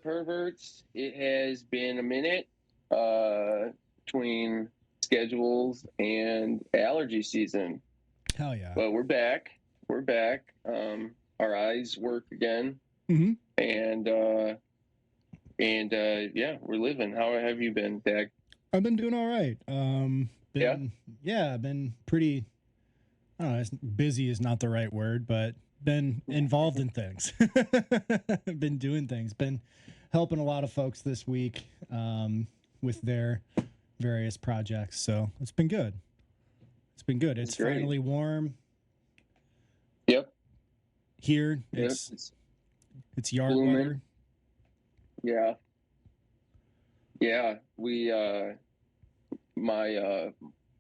perverts. It has been a minute between schedules and allergy season, Hell yeah. but we're back. We're back. Our eyes work again, Hmm. and yeah, we're living. How have you been, Dag? I've been doing all right. Yeah, I've been pretty. I don't know. Busy is not the right word, but been involved in things. Been doing things. Been helping a lot of folks this week with their various projects. So it's been good. It's been good. it's It's great. finally warm Yep, here. yep, it's It's yard blooming. weather. Yeah, yeah. We my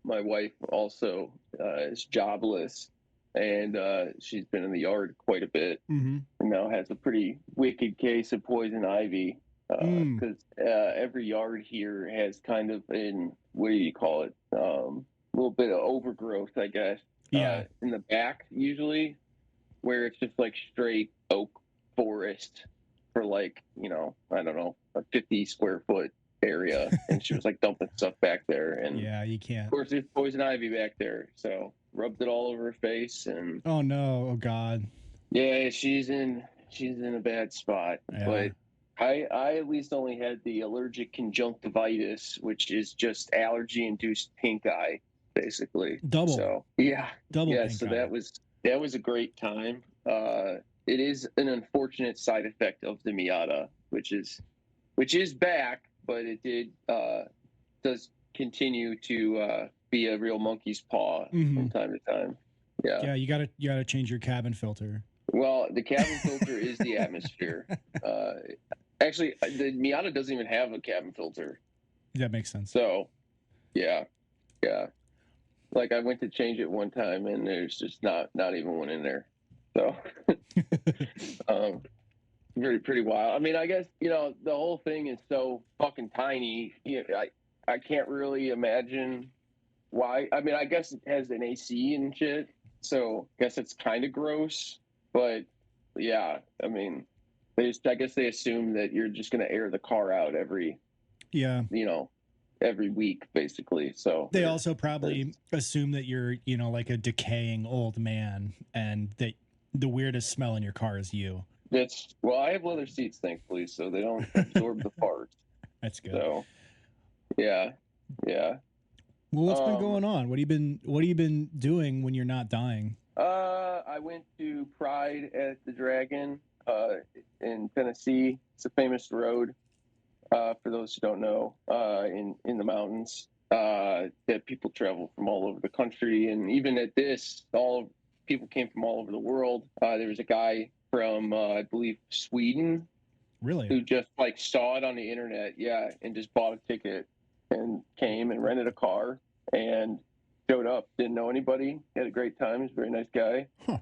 my wife also is jobless, and she's been in the yard quite a bit, Mm-hmm. and now has a pretty wicked case of poison ivy. Mm. Because every yard here has kind of an, what do you call it? A little bit of overgrowth, I guess, Yeah. in the back usually, where it's just like straight oak forest for like, I don't know, a 50 square foot area. And she was like dumping stuff back there. And Yeah. You of can't. course, there's poison ivy back there. So rubbed it all over her face. And Oh no. Oh God. yeah, she's in a bad spot. Yeah. But I at least only had the allergic conjunctivitis, which is just allergy induced pink eye, basically. Double. So yeah, Double yeah. pink So eye. that was a great time. It is an unfortunate side effect of the Miata, which is back, but it does continue to be a real monkey's paw Mm-hmm. from time to time. Yeah. Yeah. You gotta change your cabin filter. Well, the cabin filter is the atmosphere. Uh, Actually, the Miata doesn't even have a cabin filter. That makes sense. So, yeah, yeah. Like I went to change it one time, and there's just not even one in there. So, um, pretty wild. I mean, I guess the whole thing is so fucking tiny. I can't really imagine why. I mean, I guess it has an AC and shit, so I guess it's kind of gross. But yeah, I mean, I guess they assume that you're just going to air the car out Yeah. you know, every week, basically. So They also probably assume that you're, like a decaying old man and that the weirdest smell in your car is you. well, I have leather seats, thankfully, so they don't absorb the parts. That's good. So yeah, yeah. Well, what's been Um, going on? What have you been doing when you're not dying? I went to Pride at the Dragon in Tennessee. It's a famous road, for those who don't know, in the mountains, that people travel from all over the country, and even at this, all people came from all over the world. There was a guy from I believe Sweden Really? who just like saw it on the internet, yeah, and just bought a ticket and came and rented a car and showed up. Didn't know anybody. Had a great time. He's a very nice guy. Huh.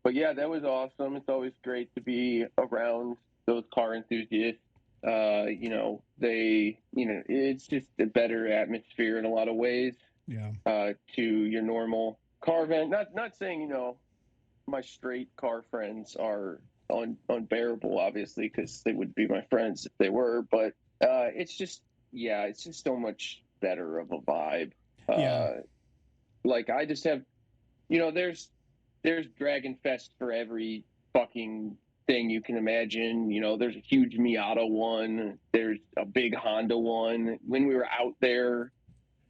But yeah, that was awesome. It's always great to be around those car enthusiasts. It's just a better atmosphere in a lot of ways, Yeah. to your normal car event. Not saying, my straight car friends are unbearable, obviously, because they would be my friends if they were. But it's just so much better of a vibe. Yeah. Like I just have, there's Dragon Fest for every fucking thing you can imagine. There's a huge Miata one. There's a big Honda one. When we were out there,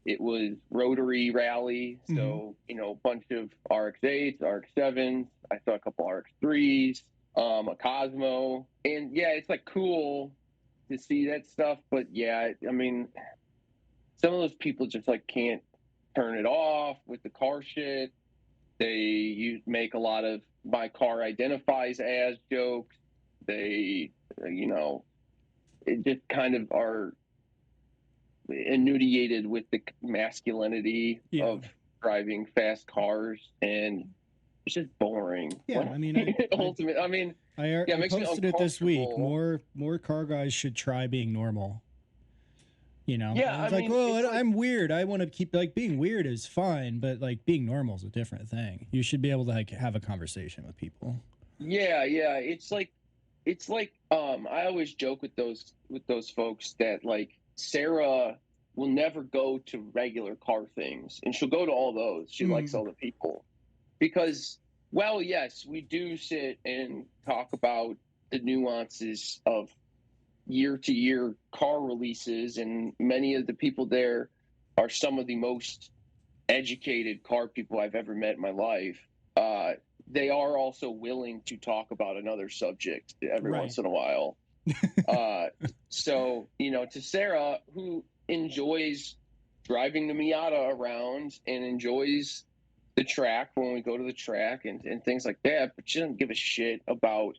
it was Rotary Rally. Mm-hmm. So, a bunch of RX-8s, RX-7s. I saw a couple RX-3s, a Cosmo. And yeah, it's like cool to see that stuff. But yeah, I mean, some of those people just like can't turn it off with the car shit. They make a lot of "my car identifies as" jokes. They, it just kind of are enudiated with the masculinity Yeah. of driving fast cars, and it's just boring. Yeah. I mean, Ultimate. I mean, yeah, it I makes me posted it this week. uncomfortable. More car guys should try being normal. Yeah, And I it's like, mean, well, it's like, I'm weird. I want to keep like being weird is fine, but like being normal is a different thing. You should be able to like have a conversation with people. yeah, yeah. It's like I always joke with those folks that like Sarah will never go to regular car things, and she'll go to all those. She likes all the people because, well, yes, we do sit and talk about the nuances of year to year car releases, and many of the people there are some of the most educated car people I've ever met in my life. They are also willing to talk about another subject every Right. once in a while. So, to Sarah, who enjoys driving the Miata around and enjoys the track when we go to the track and things like that, but she doesn't give a shit about,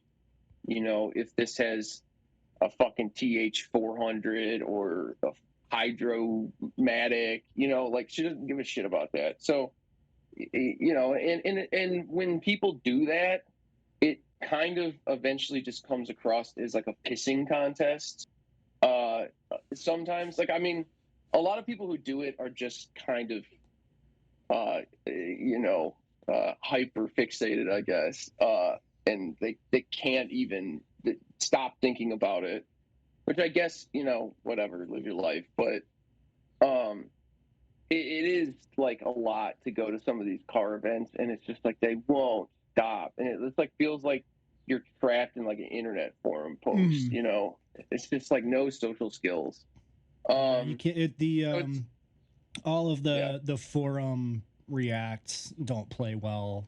if this has a fucking TH400 or a Hydromatic, like she doesn't give a shit about that. So, and when people do that, it kind of eventually just comes across as like a pissing contest. Sometimes, like, I mean, a lot of people who do it are just kind of, hyper fixated, I guess. And they can't even stop thinking about it, which I guess, whatever, live your life. But um, it is like a lot to go to some of these car events, and it's just like they won't stop, and it's like feels like you're trapped in like an internet forum post. It's just like no social skills. Yeah, you can't. All of Yeah, the forum reacts don't play well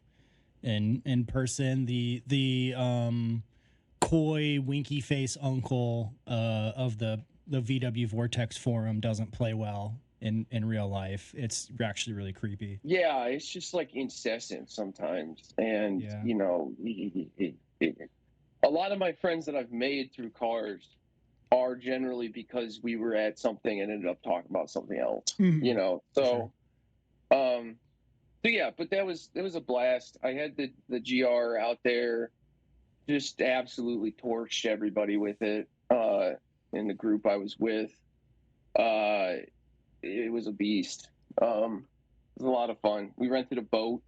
in person. The coy winky face uncle of the VW Vortex forum doesn't play well in real life. It's actually really creepy. yeah, it's just like incessant sometimes, and Yeah. a lot of my friends that I've made through cars are generally because we were at something and ended up talking about something else. For sure. Um, so yeah, but it was a blast. I had the GR out there, just absolutely torched everybody with it. In the group I was with, it was a beast. It was a lot of fun. We rented a boat,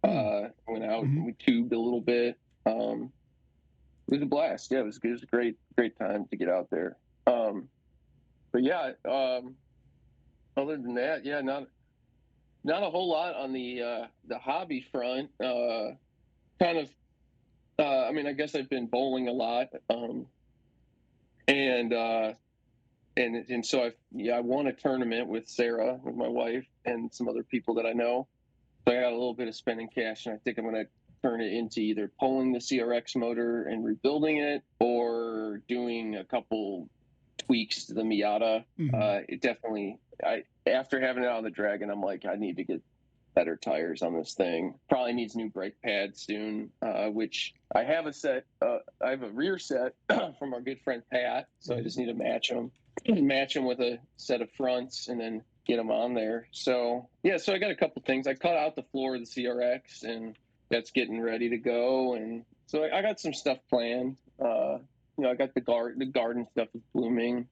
went out, and we tubed a little bit. It was a blast. Yeah, it was a great time to get out there. But yeah, other than that, yeah, not a whole lot on the hobby front. Kind of, I mean, I guess I've been bowling a lot, and so I won a tournament with Sarah, with my wife, and some other people that I know. So I got a little bit of spending cash, and I think I'm going to turn it into either pulling the CRX motor and rebuilding it, or doing a couple tweaks to the Miata. It definitely, after having it on the Dragon, I'm like, I need to get better tires on this thing. Probably needs new brake pads soon, which I have a set. I have a rear set from our good friend Pat, so I just need to match them with a set of fronts, and then get them on there. So yeah, so I got a couple things. I cut out the floor of the CRX, and that's getting ready to go. And so I got some stuff planned. I got the garden stuff is blooming.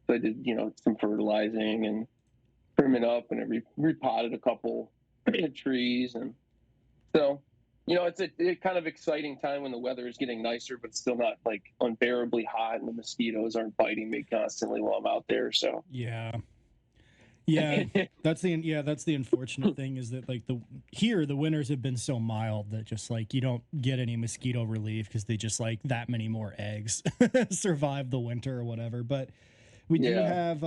So I did, some fertilizing and trimming up, and I repotted a couple trees. And so, it's a kind of exciting time when the weather is getting nicer, but it's still not like unbearably hot, and the mosquitoes aren't biting me constantly while I'm out there. So Yeah. Yeah, that's the unfortunate thing is that like the winters have been so mild that just like you don't get any mosquito relief because they just like that many more eggs survive the winter or whatever. But we do have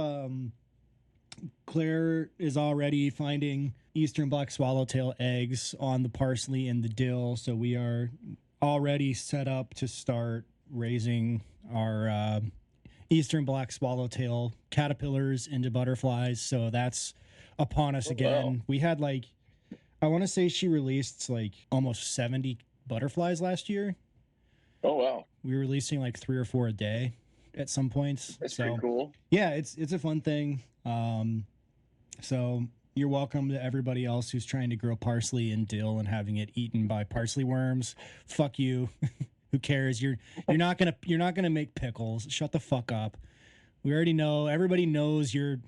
Claire is already finding eastern black swallowtail eggs on the parsley and the dill, so we are already set up to start raising our eastern black swallowtail caterpillars into butterflies. So that's upon us again. Wow. We had like, I want to say she released like almost 70 butterflies last year. Oh, wow. We were releasing like 3 or 4 a day at some points. That's pretty cool. Yeah, it's a fun thing. So you're welcome to everybody else who's trying to grow parsley and dill and having it eaten by parsley worms. Fuck you. Who cares? You're not gonna make pickles. Shut the fuck up. We already know. Everybody knows your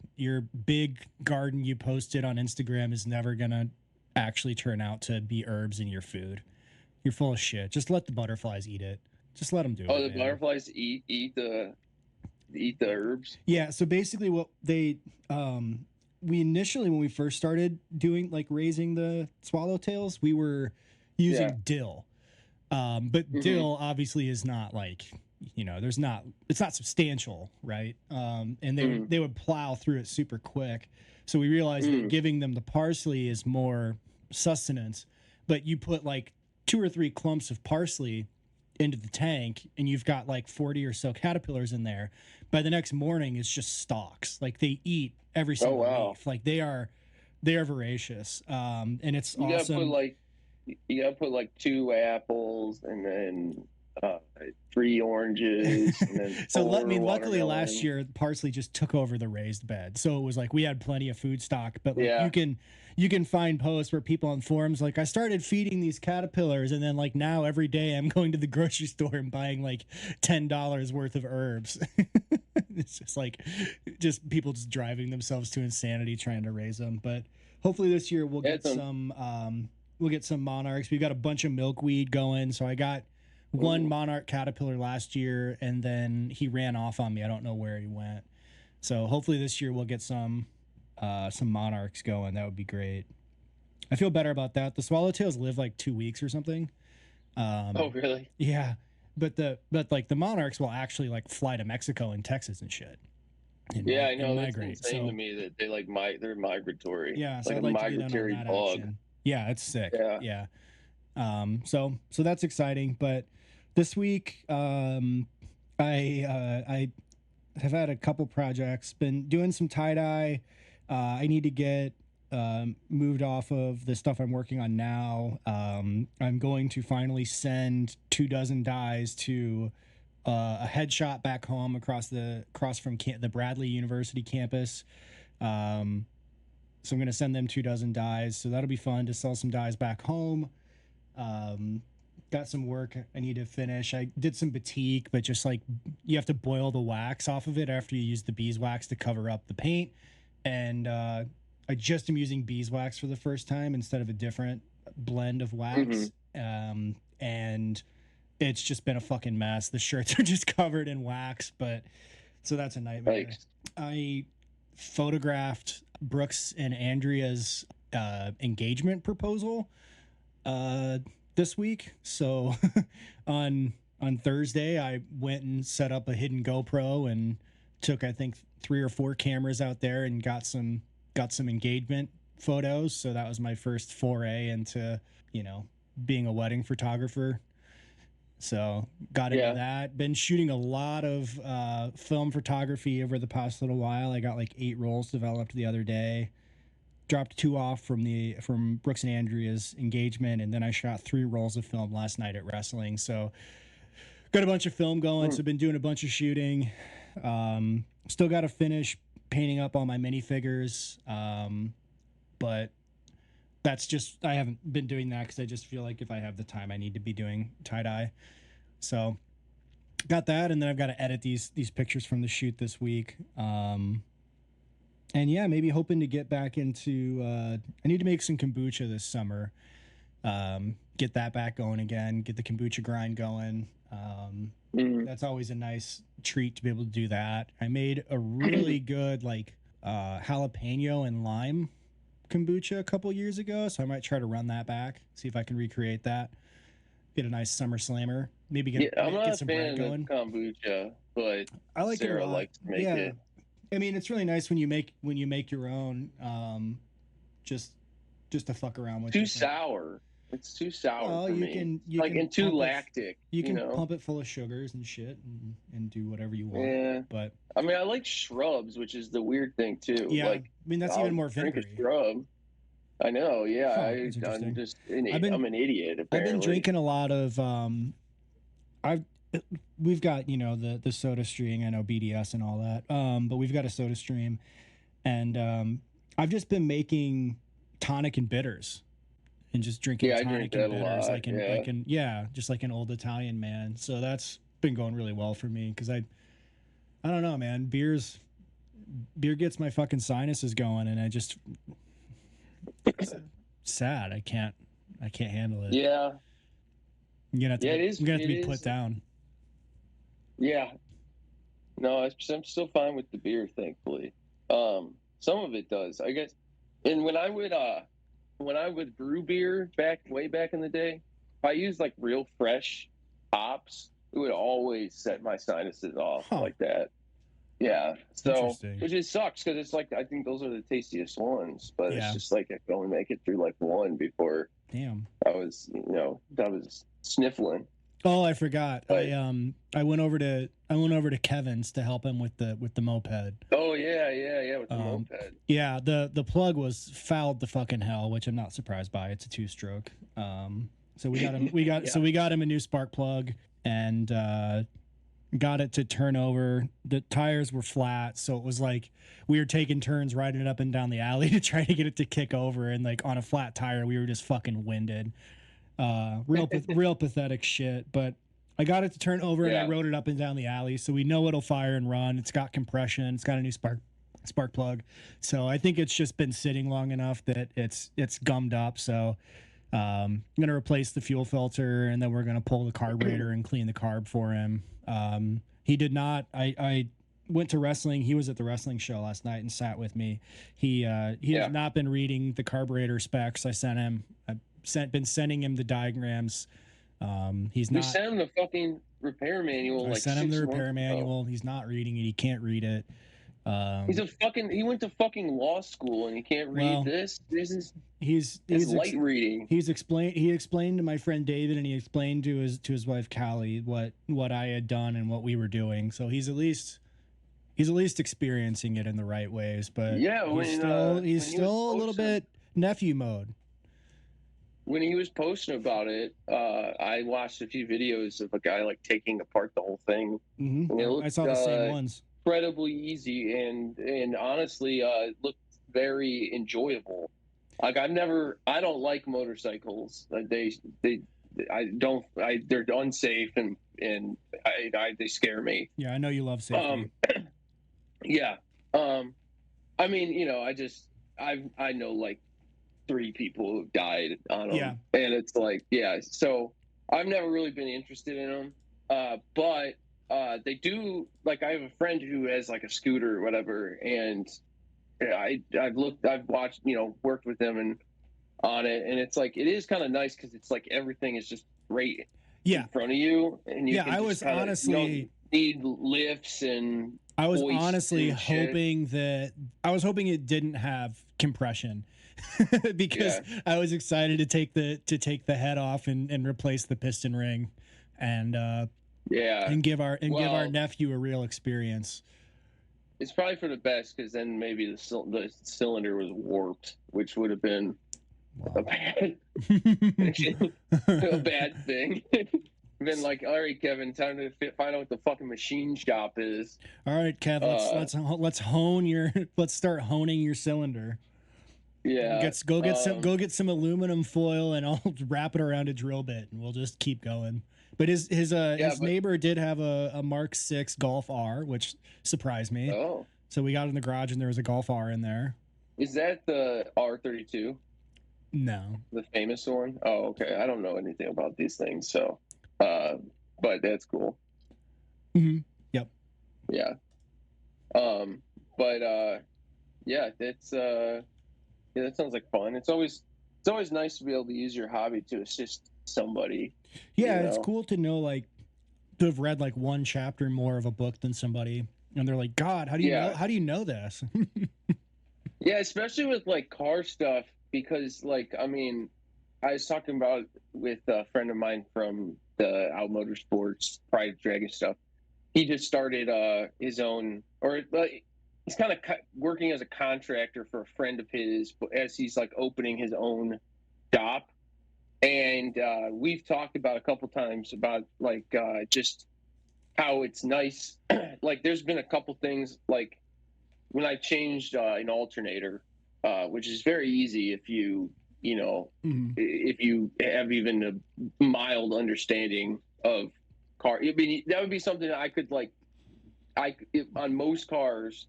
big garden you posted on Instagram is never gonna actually turn out to be herbs in your food. You're full of shit. Just let the butterflies eat it. Just let them do Oh, it, the man. butterflies eat the herbs. Yeah, so basically what they we initially, when we first started doing like raising the swallowtails, we were Yeah. using dill. But dill obviously is not like, it's not substantial, right? And they would plow through it super quick. So we realized that giving them the parsley is more sustenance, but you put like 2 or 3 clumps of parsley into the tank and you've got like 40 or so caterpillars in there. By the next morning, it's just stalks. Like they eat every single leaf. Like they're voracious. And it's awesome. You gotta put like 2 apples and then 3 oranges and then So 4 luckily watermelon. last year parsley just took over the raised bed, so it was like we had plenty of food stock. But like you can find posts where people on forums like, I started feeding these caterpillars and then like now every day I'm going to the grocery store and buying like $10 worth of herbs. It's just like people just driving themselves to insanity trying to raise them. But hopefully this year we'll get some monarchs. We've got a bunch of milkweed going, so I got one monarch caterpillar last year and then he ran off on me. I don't know where he went. So hopefully this year we'll get some monarchs going. That would be great. I feel better about that. The swallowtails live like 2 weeks or something. Oh, really? Yeah. But like the monarchs will actually like fly to Mexico and Texas and shit. Yeah, I know. That's insane to me that they're migratory. Yeah, so like I'd a like migratory to get in on that bug. action. Yeah, it's sick. Yeah. So that's exciting. But this week, I have had a couple projects. Been doing some tie dye. I need to get moved off of the stuff I'm working on now. I'm going to finally send 24 dyes to a head shop back home across from the Bradley University campus. So I'm going to send them 24 dyes. So that'll be fun to sell some dyes back home. Got some work I need to finish. I did some batik, but just like you have to boil the wax off of it after you use the beeswax to cover up the paint. And I just am using beeswax for the first time instead of a different blend of wax. And it's just been a fucking mess. The shirts are just covered in wax, but so that's a nightmare. Thanks. I photographed Brooks and Andrea's engagement proposal this week. So on Thursday, I went and set up a hidden GoPro and took, I think, 3 or 4 cameras out there and got some engagement photos. So that was my first foray into, being a wedding photographer. So got into that. Been shooting a lot of film photography over the past little while. I got like 8 rolls developed the other day. Dropped 2 off from Brooks and Andrea's engagement, and then I shot 3 rolls of film last night at wrestling. So got a bunch of film going. So been doing a bunch of shooting. Still got to finish painting up all my minifigures. But that's just, I haven't been doing that because I just feel like if I have the time, I need to be doing tie-dye. So got that, and then I've got to edit these pictures from the shoot this week. And yeah, maybe hoping to get back into, I need to make some kombucha this summer. Get that back going again, get the kombucha grind going. That's always a nice treat to be able to do that. I made a really good like jalapeno and lime kombucha a couple years ago, so I might try to run that back, see if I can recreate that. Get a nice summer slammer. Maybe get some bread going. Kombucha, but I like Sarah it a lot. likes to make it. I mean, it's really nice when you make your own. Just to fuck around with. Too sour. It's too sour for me. You can and too lactic. You can pump it full of sugars and shit and do whatever you want. Yeah. But I mean, I like shrubs, which is the weird thing too. Yeah. Like, I mean, that's even more drink vinegary. a shrub. I know. Yeah. I'm just I'm an idiot. Apparently. I've been drinking a lot of. We've got the Soda Stream. I know BDS and all that. But we've got a Soda Stream, and I've just been making tonic and bitters. And just drinking tonic and bitters, just like an old Italian man. So that's been going really well for me because I don't know, man. Beer gets my fucking sinuses going, and it's sad. I can't handle it. Yeah. I'm gonna have to be put down. Yeah. No, I'm still fine with the beer, thankfully. Some of it does, I guess. And when I would brew beer way back in the day, if I used like real fresh hops, it would always set my sinuses off Huh. like that. Yeah. So Interesting. it just sucks because it's like I think those are the tastiest ones, but it's Yeah. just like I can only make it through like one before Damn. I was sniffling. Oh, I forgot. But I went over to Kevin's to help him with the moped. oh yeah, with the Um, moped. yeah, the plug was fouled to fucking hell, which I'm not surprised by. It's a 2-stroke. So Yeah. we got him a new spark plug and got it to turn over. The tires were flat, so it was like we were taking turns riding it up and down the alley to try to get it to kick over, and like on a flat tire, we were just fucking winded. Real pathetic shit, but I got it to turn over and I Yeah. rode it up and down the alley, so we know it'll fire and run. It's got compression. It's got a new spark plug, so I think it's just been sitting long enough that it's gummed up. So I'm gonna replace the fuel filter, and then we're gonna pull the carburetor and clean the carb for him. He did not. I went to wrestling. He was at the wrestling show last night and sat with me. He Yeah. has not been reading the carburetor specs. I sent him. Been sending him the diagrams. He's We not. sent him the fucking repair manual. I Like sent him the 6 repair months manual. He's not reading it. He can't read it. He went to fucking law school and he can't read Well, this. This is he's light reading. He explained to my friend David, and he explained to his wife Callie what I had done and what we were doing. So he's at least experiencing it in the right ways. But Yeah, he's still a little bit nephew mode. When he was posting about it, I watched a few videos of a guy like taking apart the whole thing. Mm-hmm. And it looked, I saw the same ones. Incredibly easy and honestly looked very enjoyable. Like I don't like motorcycles. They're unsafe and they scare me. Yeah, I know you love safety. Yeah. I mean, I know like 3 people who died on them. Yeah. And it's like, yeah. So I've never really been interested in them. But they do, like, I have a friend who has like a scooter or whatever, and I've watched, worked with them and on it, and it's like it is kind of nice because it's like everything is just right in front of you, and you I was honestly need lifts and I was honestly hoping it didn't have compression because I was excited to take the head off and replace the piston ring and give our nephew a real experience. It's probably for the best because then maybe the cylinder was warped, which would have been a bad thing. Been like, all right, Kevin, time to find out what the fucking machine shop is. All right, Kevin, let's start honing your cylinder. Yeah, go get some aluminum foil and I'll wrap it around a drill bit and we'll just keep going. But his neighbor did have a Mark 6 Golf R, which surprised me. Oh, so we got in the garage and there was a Golf R in there. Is that the R32? No, the famous one. Oh, okay. I don't know anything about these things, so. But that's cool. Mm-hmm. Yep. Yeah. Yeah, that sounds like fun. It's always nice to be able to use your hobby to assist somebody. Yeah, it's cool to know, like, to have read like one chapter more of a book than somebody, and they're like, God, how do you know this? Yeah, especially with like car stuff, because like, I mean, I was talking about with a friend of mine from the Out Motorsports Pride Dragon stuff. He just started his own, or he's kind of working as a contractor for a friend of his as he's like opening his own shop. And we've talked about a couple times about like just how it's nice. Like there's been a couple things like when I changed an alternator, which is very easy if you if you have even a mild understanding of car. I mean, that would be something that I could on most cars,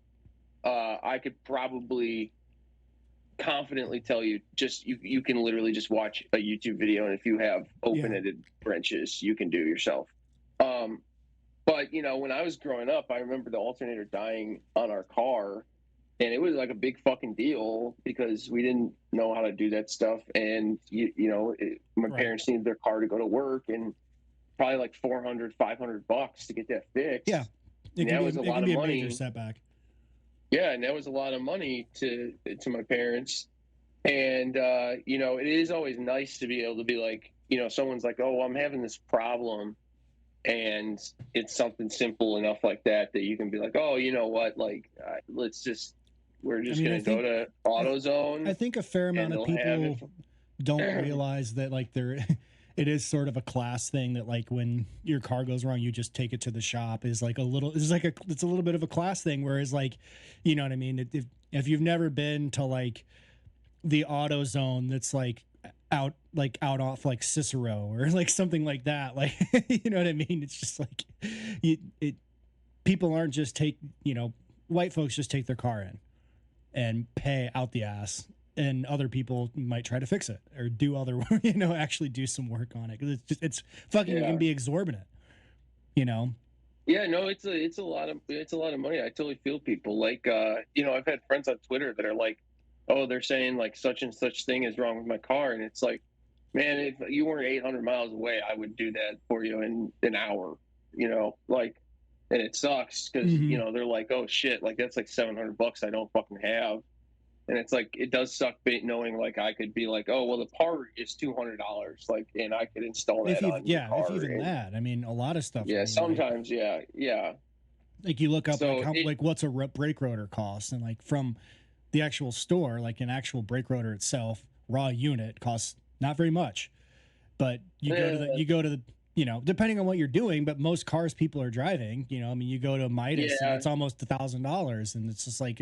I could probably confidently tell you you can literally just watch a YouTube video, and if you have open-ended wrenches, you can do yourself. But when I was growing up, I remember the alternator dying on our car, and it was like a big fucking deal because we didn't know how to do that stuff, and my Right. parents needed their car to go to work, and probably like 400, $500 to get that Yeah. fixed. It And can that be was a it lot can of be a major money. setback. Yeah, and that was a lot of money to my parents. And it is always nice to be able to be like, someone's like, oh, I'm having this problem, and it's something simple enough like that you can be like, oh, you know what, like, we're I just mean, gonna go to AutoZone I think a fair and amount of they'll have it. people don't realize that like it is sort of a class thing that like when your car goes wrong, you just take it to the shop is like it's a little bit of a class thing. Whereas like, you know what I mean? If you've never been to like the AutoZone that's like out off like Cicero or like something like that, like you know what I mean? It's just like people aren't just white folks just take their car in and pay out the ass, and other people might try to fix it or do other actually do some work on it, because it's fucking it Yeah. can be exorbitant, you know. Yeah, no, it's a lot of money. I totally feel people like I've had friends on Twitter that are like, oh, they're saying like such and such thing is wrong with my car, and it's like, man, if you weren't 800 miles away, I would do that for you in an hour. Like, and it sucks because Mm-hmm. they're like, oh shit, like that's like $700 I don't fucking have. And it's like, it does suck knowing like I could be like, oh well, the part is $200, like, and I could install If that even on your if car. even And that, I mean, a lot of stuff. I yeah, mean, sometimes, yeah. like you look up like So how like what's a brake rotor cost, and like from the actual store, like an actual brake rotor itself, raw unit costs not very much. But you go to the depending on what you're doing, but most cars people are driving, I mean, you go to Midas and yeah, it's almost $1,000, and it's just like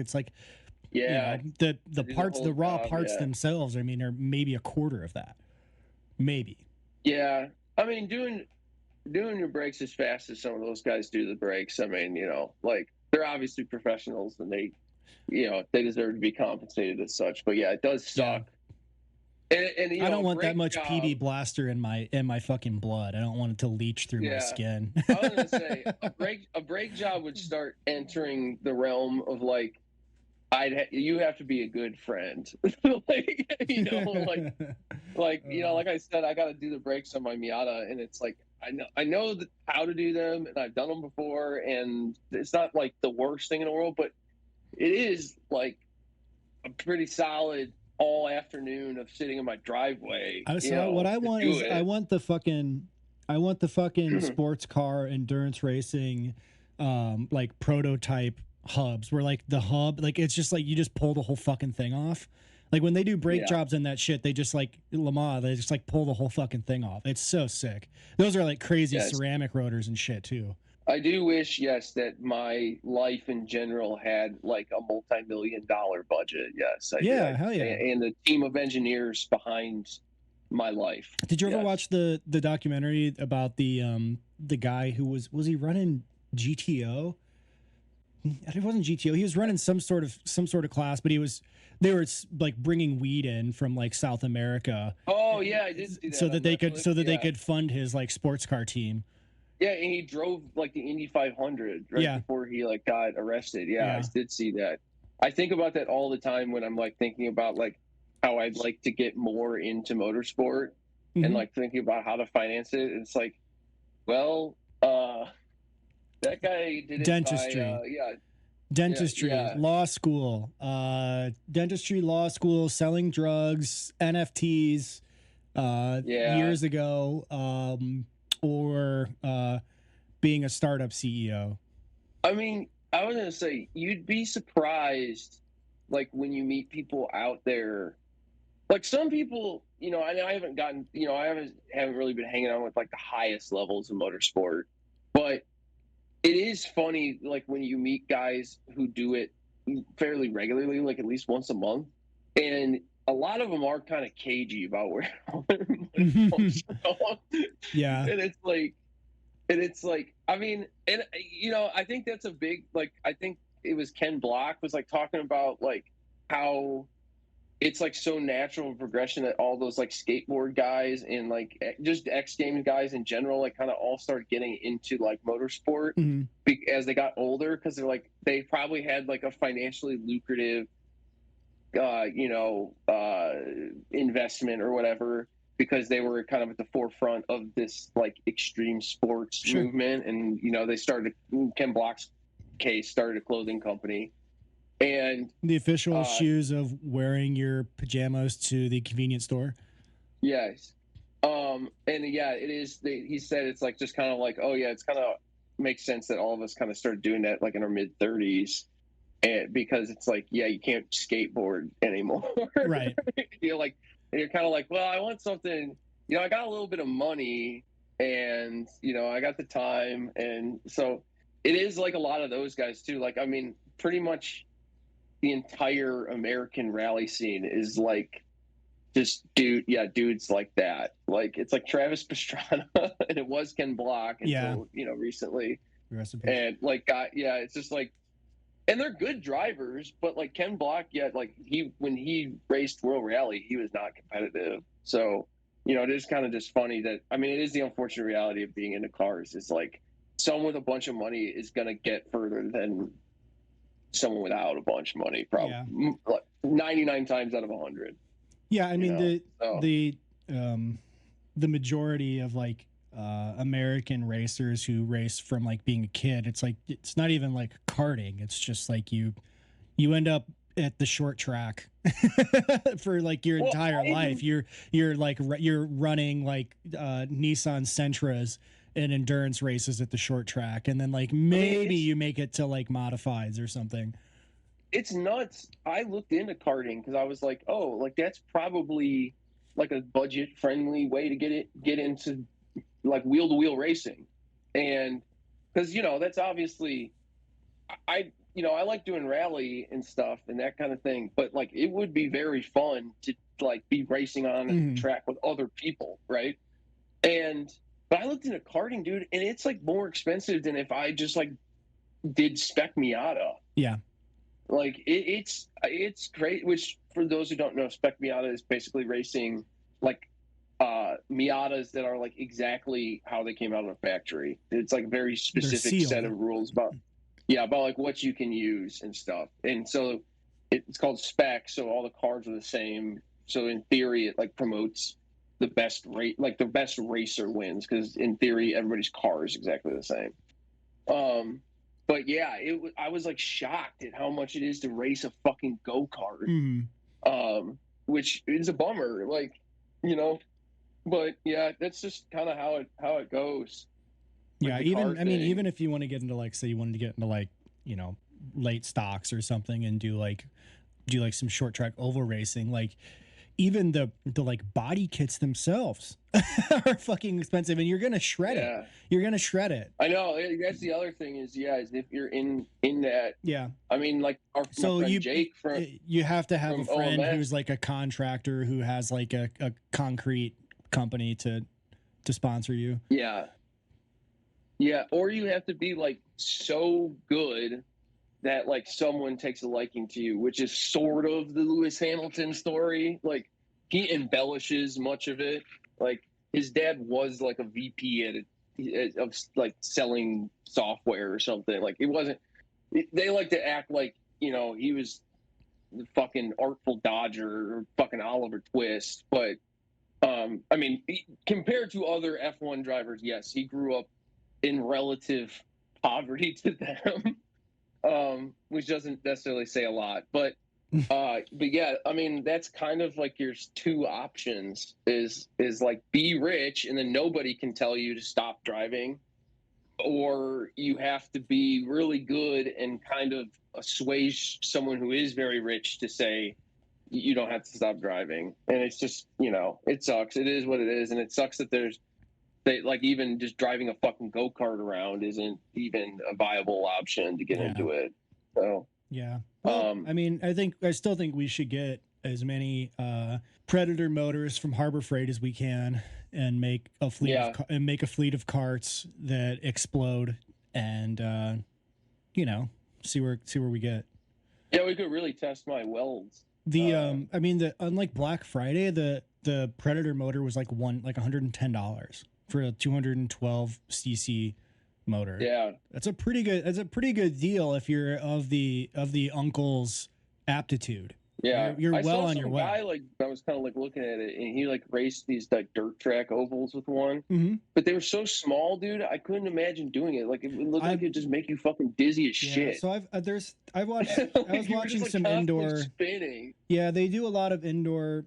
yeah, the to do the parts, the whole raw job, parts yeah. themselves, I mean, are maybe a quarter of that, maybe. Yeah, I mean, doing your brakes as fast as some of those guys do the brakes. I mean, like, they're obviously professionals, and they deserve to be compensated as such. But yeah, it does Yeah, suck. And I don't a want that brake much job. PB blaster in my fucking blood. I don't want it to leach through my Yeah, skin. I was gonna say a brake job would start entering the realm of like, you have to be a good friend, like, like I said, I got to do the brakes on my Miata, and it's like I know how to do them, and I've done them before, and it's not like the worst thing in the world, but it is like a pretty solid all afternoon of sitting in my driveway, So what I to want do is it. I want the fucking sports car endurance racing, like prototype hubs where like the hub, like it's just like you just pull the whole fucking thing off. Like when they do brake Yeah, jobs and that shit, they just like Lamar, they just like pull the whole fucking thing off. It's so sick. Those are like crazy yes. ceramic rotors and shit too. I do wish, yes, that my life in general had like a multi-million-dollar budget. Yes, I do. Yeah, hell yeah. And the team of engineers behind my life. Did you ever Yes. watch the documentary about the guy who was he running GTO? It wasn't GTO. He was running some sort of class, but they were like bringing weed in from like South America, Oh yeah, I did see so that that on they could Netflix. they Yeah, could fund his like sports car team. yeah, and he drove like the Indy 500 right Yeah, before he like got arrested. Yeah, I yeah. did see that. I think about that all the time when I'm like thinking about like how I'd like to get more into motorsport, and Mm-hmm. like thinking about how to finance it. It's like, well, that guy did it by Dentistry, yeah. law school, law school, selling drugs, NFTs, Yeah. years ago, or being a startup CEO. I mean, I was gonna say you'd be surprised, like when you meet people out there. Like some people, I haven't gotten, I haven't really been hanging out with like the highest levels of motorsport, but it is funny, like when you meet guys who do it fairly regularly, like at least once a month, and a lot of them are kind of cagey about where all their money comes from. Yeah. And it's like, I mean, and I think that's a big, like, I think it was Ken Block was like talking about like how it's like so natural progression that all those like skateboard guys and like just X Games guys in general like kind of all start getting into like motorsport Mhm. as they got older, because they're like they probably had like a financially lucrative investment or whatever, because they were kind of at the forefront of this like extreme sports Sure. movement. And they started, Ken Block's case, started a clothing company. And The official shoes of wearing your pajamas to the convenience store. yes. And yeah, it is. He said it's like just kind of like, oh yeah, it's kind of makes sense that all of us kind of started doing that like in our mid 30s, and because it's like, yeah, you can't skateboard anymore. Right. Like, and you're kind of like, well, I want something. I got a little bit of money, and I got the time, and so it is like a lot of those guys too. Like, I mean, pretty much the entire American rally scene is like just dudes like that. Like, it's like Travis Pastrana and it was Ken Block until recently. And like, it's just like, and they're good drivers, but like Ken Block, like when he raced World Rally, he was not competitive. So it is kind of just funny that, I mean, it is the unfortunate reality of being into cars. Is like someone with a bunch of money is going to get further than someone without a bunch of money, probably like 99 times out of 100. Yeah, I mean the majority of like American racers who race from like being a kid, it's like it's not even like karting. It's just like you end up at the short track for like your entire life. You're running like Nissan Sentras in endurance races at the short track, and then like maybe you make it to like modifieds or something. It's nuts. I looked into karting because I was like, oh, like that's probably like a budget friendly way to get into like wheel to wheel racing. And because that's obviously, I like doing rally and stuff and that kind of thing, but like it would be very fun to like be racing on a track with other people, right? But I looked into karting, dude, and it's like more expensive than if I just like did spec Miata. Yeah. Like it's great. Which, for those who don't know, spec Miata is basically racing like Miatas that are like exactly how they came out of a factory. It's like a very specific set of rules about like what you can use and stuff. And so it's called spec. So all the cars are the same. So in theory, it like promotes the best rate, like the best racer wins, because in theory everybody's car is exactly the same. But yeah, I was like shocked at how much it is to race a fucking go-kart. Which is a bummer, like, but yeah, that's just kind of how it goes. Yeah, even if you want to get into like, say you wanted to get into like, late stocks or something and do like some short track oval racing, like even the like body kits themselves are fucking expensive, and you're gonna shred it. You're gonna shred it. I know. That's the other thing is if you're in that. Yeah. I mean, like my friend Jake from you have to have a friend who's like a contractor who has like a concrete company to sponsor you. Yeah. Yeah, or you have to be like so good that like someone takes a liking to you, which is sort of the Lewis Hamilton story. Like, he embellishes much of it. Like, his dad was like a VP of like selling software or something. Like, it wasn't. They like to act like he was the fucking Artful Dodger or fucking Oliver Twist. But I mean, compared to other F1 drivers, yes, he grew up in relative poverty to them. Which doesn't necessarily say a lot, but yeah, I mean, that's kind of like your two options is like be rich and then nobody can tell you to stop driving, or you have to be really good and kind of assuage someone who is very rich to say you don't have to stop driving. And it's just, it sucks. It is what it is. And it sucks that like even just driving a fucking go-kart around isn't even a viable option to get into it. So yeah. Well, I mean, I still think we should get as many Predator motors from Harbor Freight as we can and make a fleet of carts that explode and see where we get. Yeah, we could really test my welds. I mean, the unlike Black Friday, the Predator motor was like $110 for a 212 cc motor. Yeah. That's a pretty good deal if you're of the uncle's aptitude. Yeah, You're I well saw on your some way. guy, like, I was kind of like looking at it, and he like raced these like dirt track ovals with one, Mm-hmm. but they were so small, dude. I couldn't imagine doing it. Like, it looked like it'd just make you fucking dizzy as Yeah, shit. so I Like, was you were just watching like some constantly indoor. spinning. Yeah, they do a lot of indoor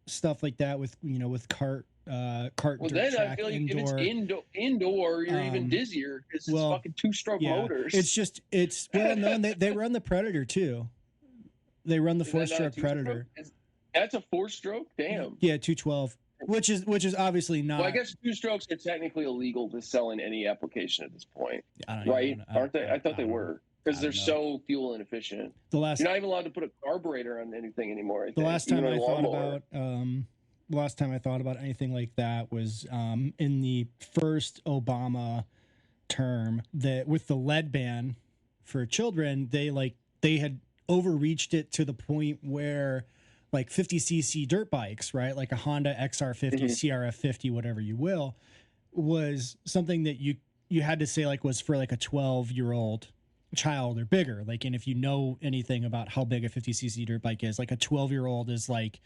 stuff like that with with cart Well, dirt then I track feel like if it's indoor. indoor, you're even dizzier because it's Well, fucking two-stroke yeah, motors. it's well known they run the Predator too. They run the Is that not a four-stroke two-stroke? Predator. That's a four-stroke? Damn. Yeah, 212, which is obviously not. Well, I guess two strokes are technically illegal to sell in any application at this point, right? Aren't they? I thought they were, because they're so fuel inefficient. You're not even allowed to put a carburetor on anything anymore. I think. The last time I thought about anything like that was in the first Obama term, that with the lead ban for children, they had overreached it to the point where like 50cc dirt bikes, right, like a Honda XR50, CRF50, whatever you will, was something that you had to say like was for like a 12-year-old child or bigger. Like, and if you know anything about how big a 50cc dirt bike is, like a 12-year-old is like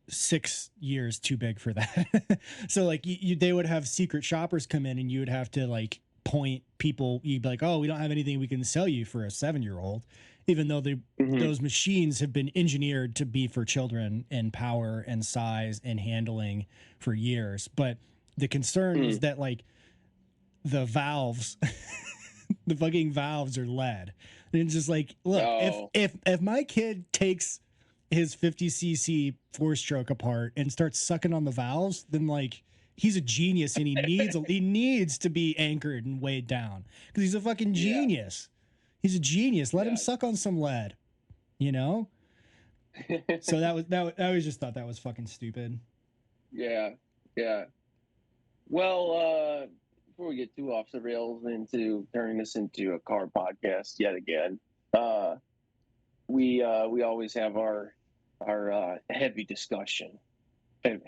6 years too big for that. So like they would have secret shoppers come in, and you would have to like point people. You'd be like, oh, we don't have anything we can sell you for a 7-year-old, even though those machines have been engineered to be for children in power and size and handling for years. But the concern is that like the valves, the fucking valves are lead. And it's just like, look, if my kid takes his 50cc four-stroke apart and starts sucking on the valves, then like he's a genius, and he needs to be anchored and weighed down because he's a fucking genius. He's a genius. Let him suck on some lead, you know? So I always just thought that was fucking stupid. Yeah. Yeah. Well, before we get too off the rails into turning this into a car podcast yet again, we always have our heavy discussion. And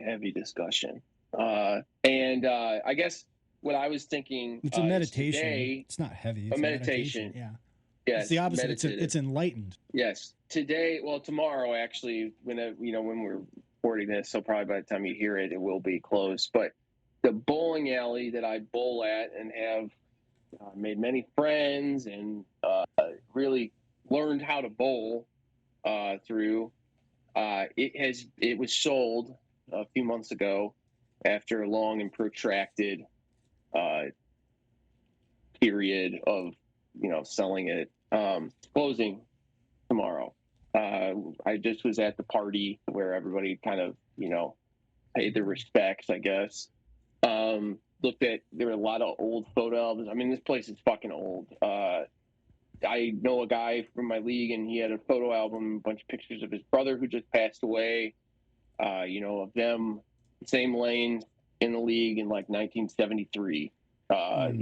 I guess what I was thinking, it's a meditation. Today, it's not heavy. It's a meditation. Yeah. Yes, it's the opposite. It's enlightened. Yes. Tomorrow, actually, when we're recording this, so probably by the time you hear it, it will be closed. But the bowling alley that I bowl at and have made many friends and really learned how to bowl through, it was sold a few months ago after a long and protracted period of selling it. Closing tomorrow. I just was at the party where everybody kind of paid their respects, I guess. Looked at, there were a lot of old photo albums. I mean, this place is fucking old. I know a guy from my league, and he had a photo album, a bunch of pictures of his brother who just passed away, of them, same lane in the league in like 1973, I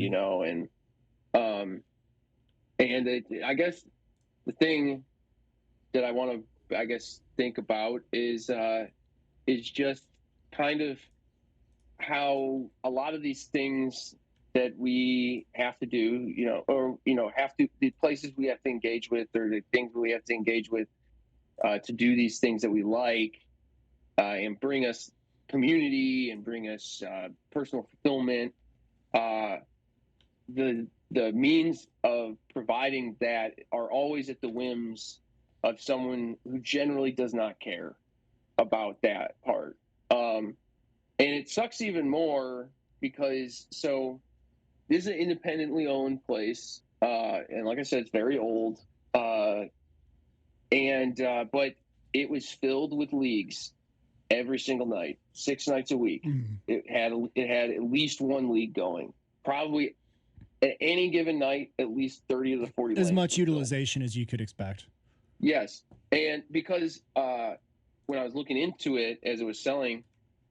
guess the thing that I want to, think about is just kind of how a lot of these things that we have to do, the places we have to engage with, or the things we have to engage with to do these things that we like and bring us community and bring us personal fulfillment. The means of providing that are always at the whims of someone who generally does not care about that part. And it sucks even more because this is an independently owned place. And like I said, it's very old. But it was filled with leagues every single night, 6 nights a week. It had at least one league going, probably at any given night, at least 30 of the 40. As much utilization as you could expect. Yes. And because when I was looking into it as it was selling,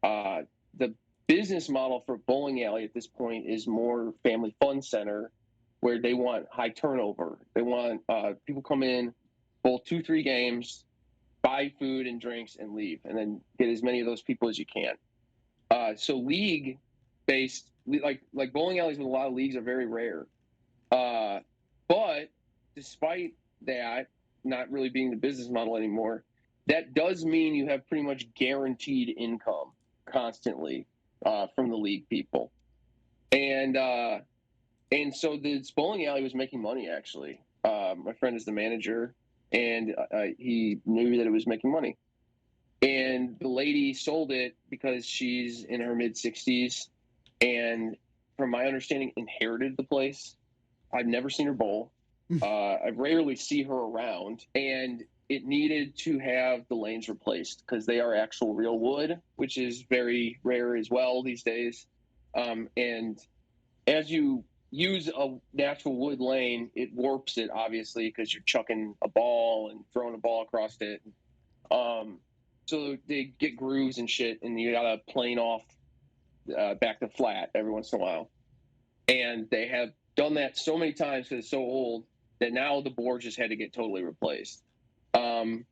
the business model for bowling alley at this point is more family fun center, where they want high turnover. They want people come in, bowl 2-3 games, buy food and drinks and leave, and then get as many of those people as you can. So league based, like bowling alleys with a lot of leagues are very rare. But despite that not really being the business model anymore, that does mean you have pretty much guaranteed income constantly from the league people. And so this bowling alley was making money, actually. My friend is the manager, and he knew that it was making money. And the lady sold it because she's in her mid-60s, and from my understanding, inherited the place. I've never seen her bowl. I rarely see her around, and it needed to have the lanes replaced because they are actual real wood, which is very rare as well these days. And as you use a natural wood lane, it warps it, obviously, because you're chucking a ball and throwing a ball across it. So they get grooves and shit, and you gotta plane off back to flat every once in a while. And they have done that so many times because it's so old that now the board just had to get totally replaced. And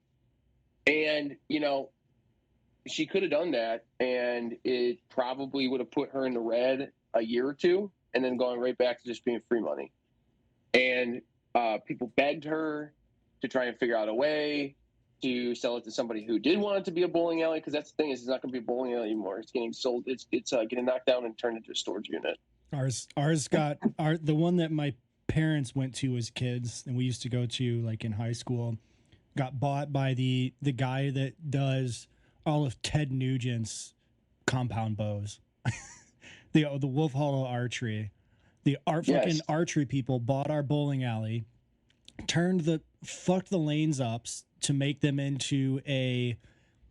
she could have done that, and it probably would have put her in the red a year or two, and then going right back to just being free money. And people begged her to try and figure out a way to sell it to somebody who did want it to be a bowling alley, because that's the thing, is it's not going to be a bowling alley anymore. It's getting sold. It's getting knocked down and turned into a storage unit. Ours got the one that my parents went to as kids, and we used to go to like in high school, got bought by the guy that does all of Ted Nugent's compound bows. the Wolf Hollow Archery. Fucking archery people bought our bowling alley, fucked the lanes up to make them into a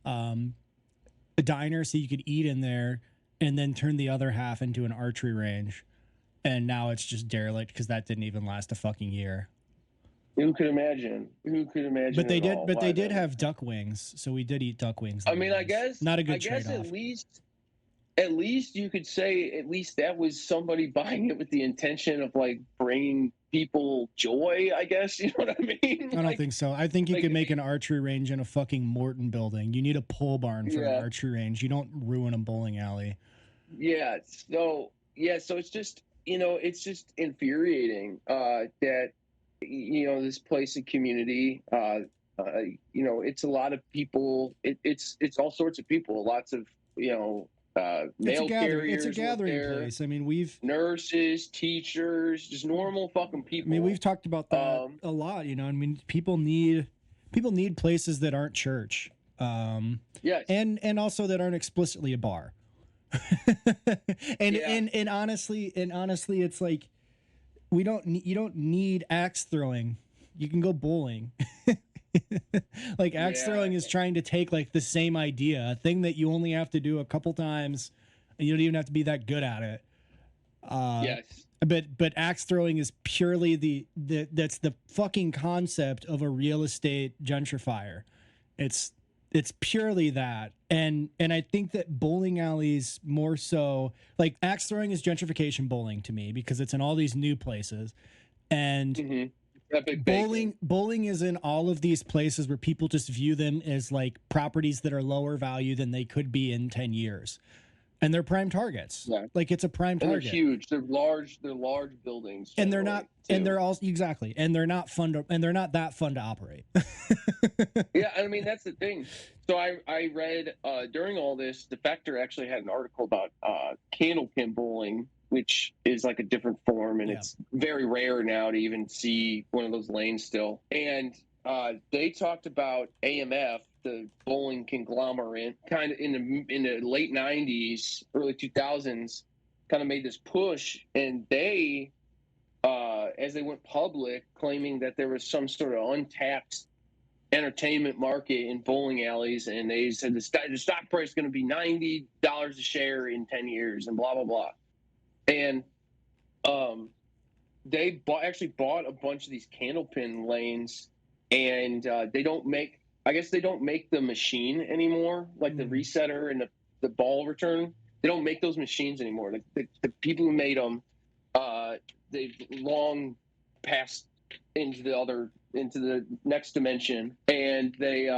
diner so you could eat in there, and then turned the other half into an archery range. And now it's just derelict because that didn't even last a fucking year. Who could imagine? But they did. But they did have duck wings, so we did eat duck wings. I mean, I guess not a good trade-off. At least you could say at least that was somebody buying it with the intention of like bringing people joy, I guess. You know what I mean? I don't think so. I think you could make an archery range in a fucking Morton building. You need a pole barn for an archery range. You don't ruin a bowling alley. Yeah. So it's just, it's just infuriating that, this place and community, it's a lot of people. It's all sorts of people, lots of, mail carriers. It's a gathering place. I mean, we've nurses, teachers, just normal fucking people. I mean, we've talked about that a lot. I mean, people need places that aren't church. Yes, and also that aren't explicitly a bar. and honestly, it's like you don't need axe throwing. You can go bowling. Like axe throwing is trying to take like the same idea, a thing that you only have to do a couple times, and you don't even have to be that good at it. Yes. But axe throwing is purely that's the fucking concept of a real estate gentrifier. It's purely that. And I think that bowling alleys more so, like axe throwing is gentrification bowling to me because it's in all these new places. And bowling is in all of these places where people just view them as like properties that are lower value than they could be in 10 years. And they're prime targets. Yeah. Like it's a prime target. They're huge. They're large buildings. And they're not, and they're all exactly. And they're not fun to, and they're not that fun to operate. Yeah. I mean, that's the thing. So I read during all this, Defector actually had an article about candlepin bowling, which is like a different form. And it's very rare now to even see one of those lanes still. And they talked about AMF, the bowling conglomerate, kind of in the late 90s, early 2000s, kind of made this push. And they, as they went public, claiming that there was some sort of untapped entertainment market in bowling alleys. And they said the stock price is going to be $90 a share in 10 years and blah, blah, blah. And they actually bought a bunch of these candlepin lanes, and they don't make the machine anymore, like the resetter and the ball return. They don't make those machines anymore. Like the people who made them, they've long passed into the next dimension, and they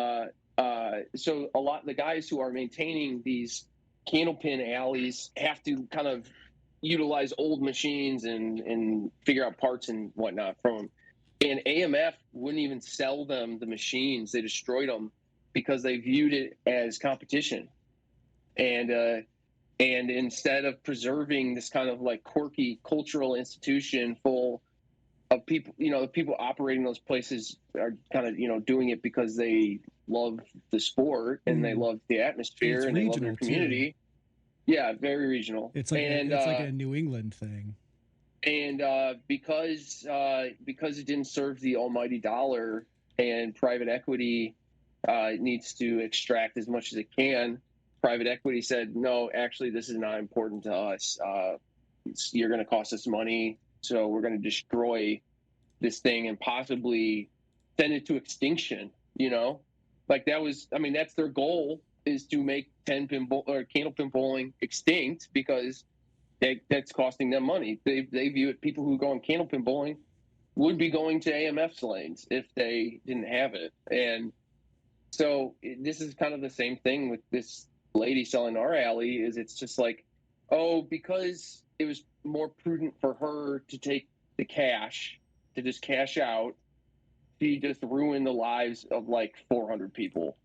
So a lot the guys who are maintaining these candlepin alleys have to kind of utilize old machines and figure out parts and whatnot from them. And AMF wouldn't even sell them the machines; they destroyed them because they viewed it as competition. And instead of preserving this kind of like quirky cultural institution full of people, the people operating those places are kind of, doing it because they love the sport and they love the atmosphere and they love their community. Too. Yeah, very regional. It's like it's like a New England thing. And because it didn't serve the almighty dollar, and private equity needs to extract as much as it can, private equity said, no, actually, this is not important to us. You're going to cost us money, so we're going to destroy this thing and possibly send it to extinction. Like that's their goal, is to make 10-pin or candlepin bowling extinct, because that's costing them money. They view it, people who go on candlepin bowling would be going to AMF's lanes if they didn't have it. And so this is kind of the same thing with this lady selling our alley. Is it's just like, oh, because it was more prudent for her to take the cash, to just cash out, she just ruined the lives of like 400 people.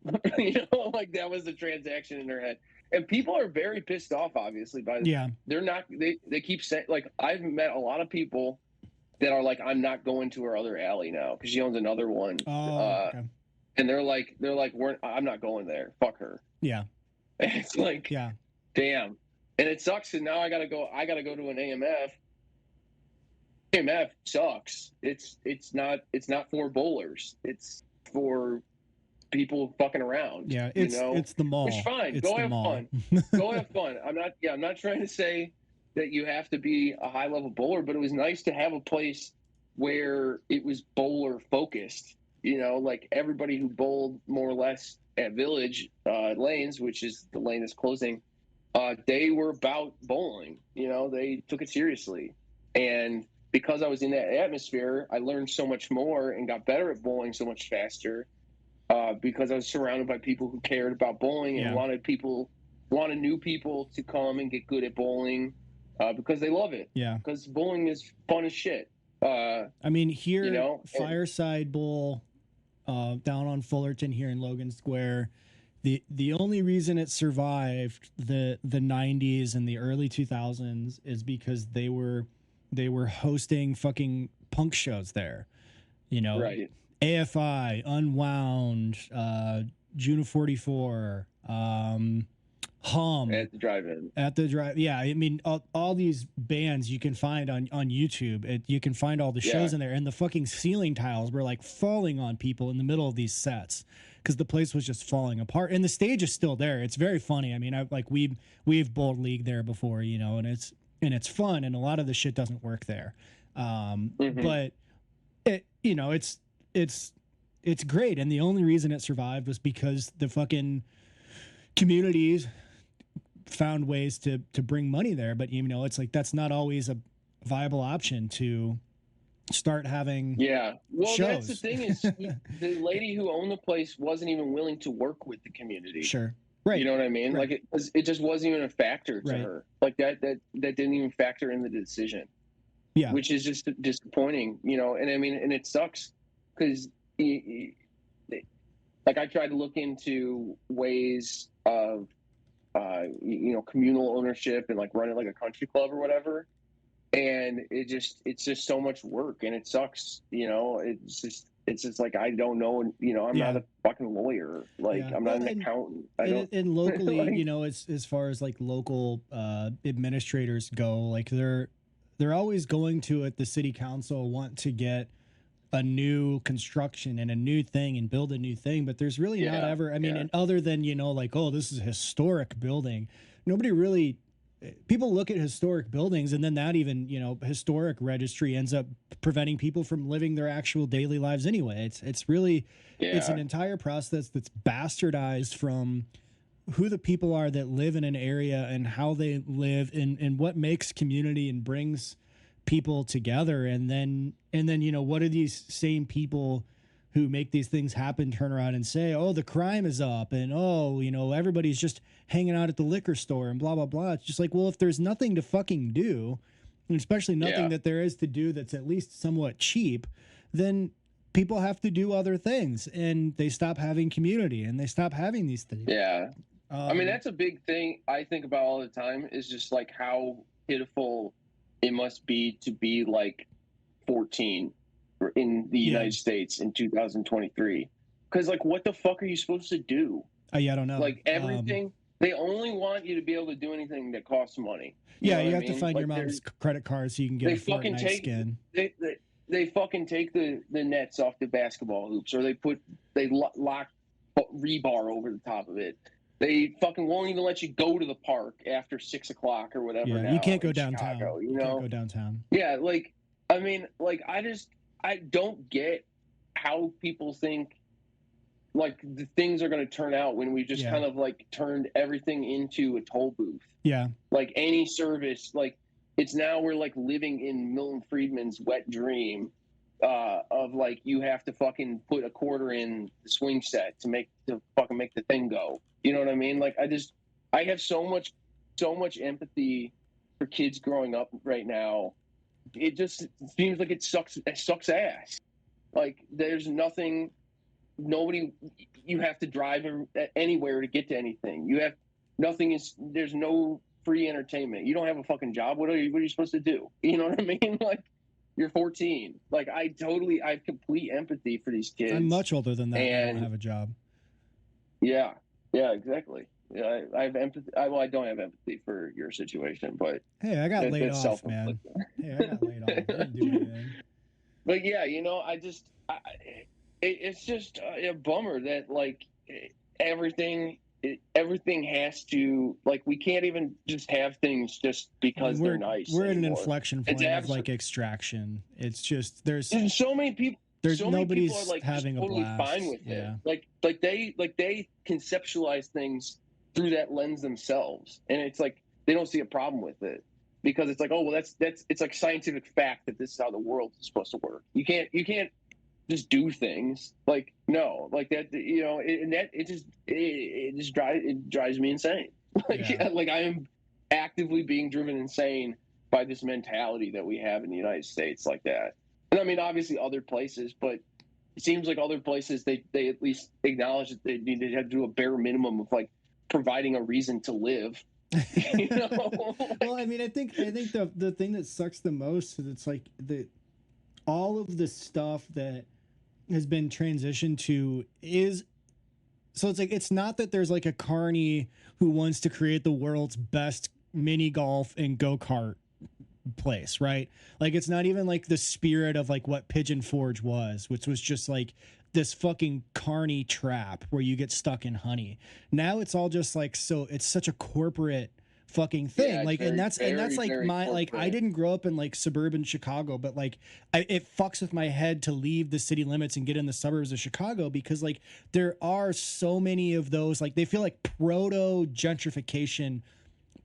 Like that was the transaction in her head. And people are very pissed off, obviously, by this. Yeah. They're not, they keep saying, like, I've met a lot of people that are like, I'm not going to her other alley now because she owns another one. Okay. And they're like, I'm not going there. Fuck her. Yeah. And it's like, yeah, damn. And it sucks. And now I gotta go to an AMF. AMF sucks. It's not for bowlers. It's for people fucking around. Yeah, it's the mall. Which fine. It's go have fun. Go have fun. I'm not trying to say that you have to be a high level bowler, but it was nice to have a place where it was bowler focused. Like everybody who bowled more or less at Village lanes, which is the lane that's closing, they were about bowling. They took it seriously. And because I was in that atmosphere, I learned so much more and got better at bowling so much faster, because I was surrounded by people who cared about bowling and wanted new people to come and get good at bowling, because they love it. Yeah. Because bowling is fun as shit. Here, Fireside Bowl, down on Fullerton here in Logan Square, the only reason it survived the 90s and the early 2000s is because they were hosting fucking punk shows there. Right. AFI, Unwound, June of 44, Hum at the drive-in. Yeah, I mean, all these bands you can find on YouTube. You can find all the shows in there, and the fucking ceiling tiles were like falling on people in the middle of these sets because the place was just falling apart. And the stage is still there. It's very funny. I mean, we've bowled league there before, and it's fun, and a lot of the shit doesn't work there. But it's great, and the only reason it survived was because the fucking communities found ways to bring money there. But it's like that's not always a viable option to start having shows. That's the thing is the lady who owned the place wasn't even willing to work with the community. Sure. Right. You know what I mean? Right. Like it just wasn't even a factor to her. Like that didn't even factor in the decision. Yeah. Which is just disappointing, and I mean, and it sucks because like I tried to look into ways of communal ownership and like running like a country club or whatever, and it's just so much work, and it sucks. It's just like I don't know. I'm not a fucking lawyer. Like I'm not an accountant. And locally, as far as like local administrators go, like they're always going to at the city council want to get a new construction and a new thing and build a new thing, but there's really not ever, and other than, like, oh, this is a historic building. Nobody really, people look at historic buildings and then that even, historic registry ends up preventing people from living their actual daily lives anyway. It's really, it's an entire process that's bastardized from who the people are that live in an area and how they live and what makes community and brings people together. And then, what are these same people who make these things happen turn around and say, oh, the crime is up, and oh, everybody's just hanging out at the liquor store and blah blah blah. It's just like, well, if there's nothing to fucking do, and especially nothing that there is to do that's at least somewhat cheap, then people have to do other things, and they stop having community, and they stop having these things. Yeah. I mean, that's a big thing I think about all the time, is just like how pitiful it must be to be like 14 in the United States in 2023. Because like, what the fuck are you supposed to do? Yeah, I don't know. Like everything, they only want you to be able to do anything that costs money. You have to find your mom's credit card so you can get a Fortnite skin. They fucking take the nets off the basketball hoops, or they lock rebar over the top of it. They fucking won't even let you go to the park after 6 o'clock or whatever. Yeah, now you can't go downtown. Chicago, you can't go downtown. Yeah, like, I mean, like, I don't get how people think like the things are going to turn out when we just kind of like turned everything into a toll booth. Yeah. Like any service, like it's now we're like living in Milton Friedman's wet dream of like you have to fucking put a quarter in the swing set to fucking make the thing go. You know what I mean? Like I have so much empathy for kids growing up right now. It just seems like it sucks ass. Like there's nobody, you have to drive anywhere to get to anything. There's no free entertainment. You don't have a fucking job. What are you supposed to do? You know what I mean? Like you're 14. Like I have complete empathy for these kids. I'm much older than that. And I don't have a job. Yeah, exactly. Yeah, I have empathy. Well, I don't have empathy for your situation, but hey, I got laid off, man. Hey, I got laid off. I didn't do anything. But yeah, it's just a bummer that like everything has to, like, we can't even just have things just because they're nice. We're at an inflection point of like extraction. It's just there's so many people. Nobody's people are like having totally a blast. Fine with it. Like they conceptualize things through that lens themselves, and it's like they don't see a problem with it because it's like, oh well, that's it's like scientific fact that this is how the world is supposed to work. You can't just do things like like that, and that it drives me insane. Like I am actively being driven insane by this mentality that we have in the United States like that. And I mean, obviously other places, but it seems like other places they at least acknowledge that they need to have to do a bare minimum of like providing a reason to live. Well, I mean, I think the thing that sucks the most is it's like all of the stuff that has been transitioned to is, so it's like, it's not that there's like a carny who wants to create the world's best mini golf and go-kart place, right? Like it's not even like the spirit of like what Pigeon Forge was, which was just like this fucking carny trap where you get stuck in honey. Now it's all just like, so it's such a corporate fucking thing. Yeah, like, and that's like my corporate. Like I didn't grow up in like suburban Chicago, but like it fucks with my head to leave the city limits and get in the suburbs of Chicago because like there are so many of those, like they feel like proto gentrification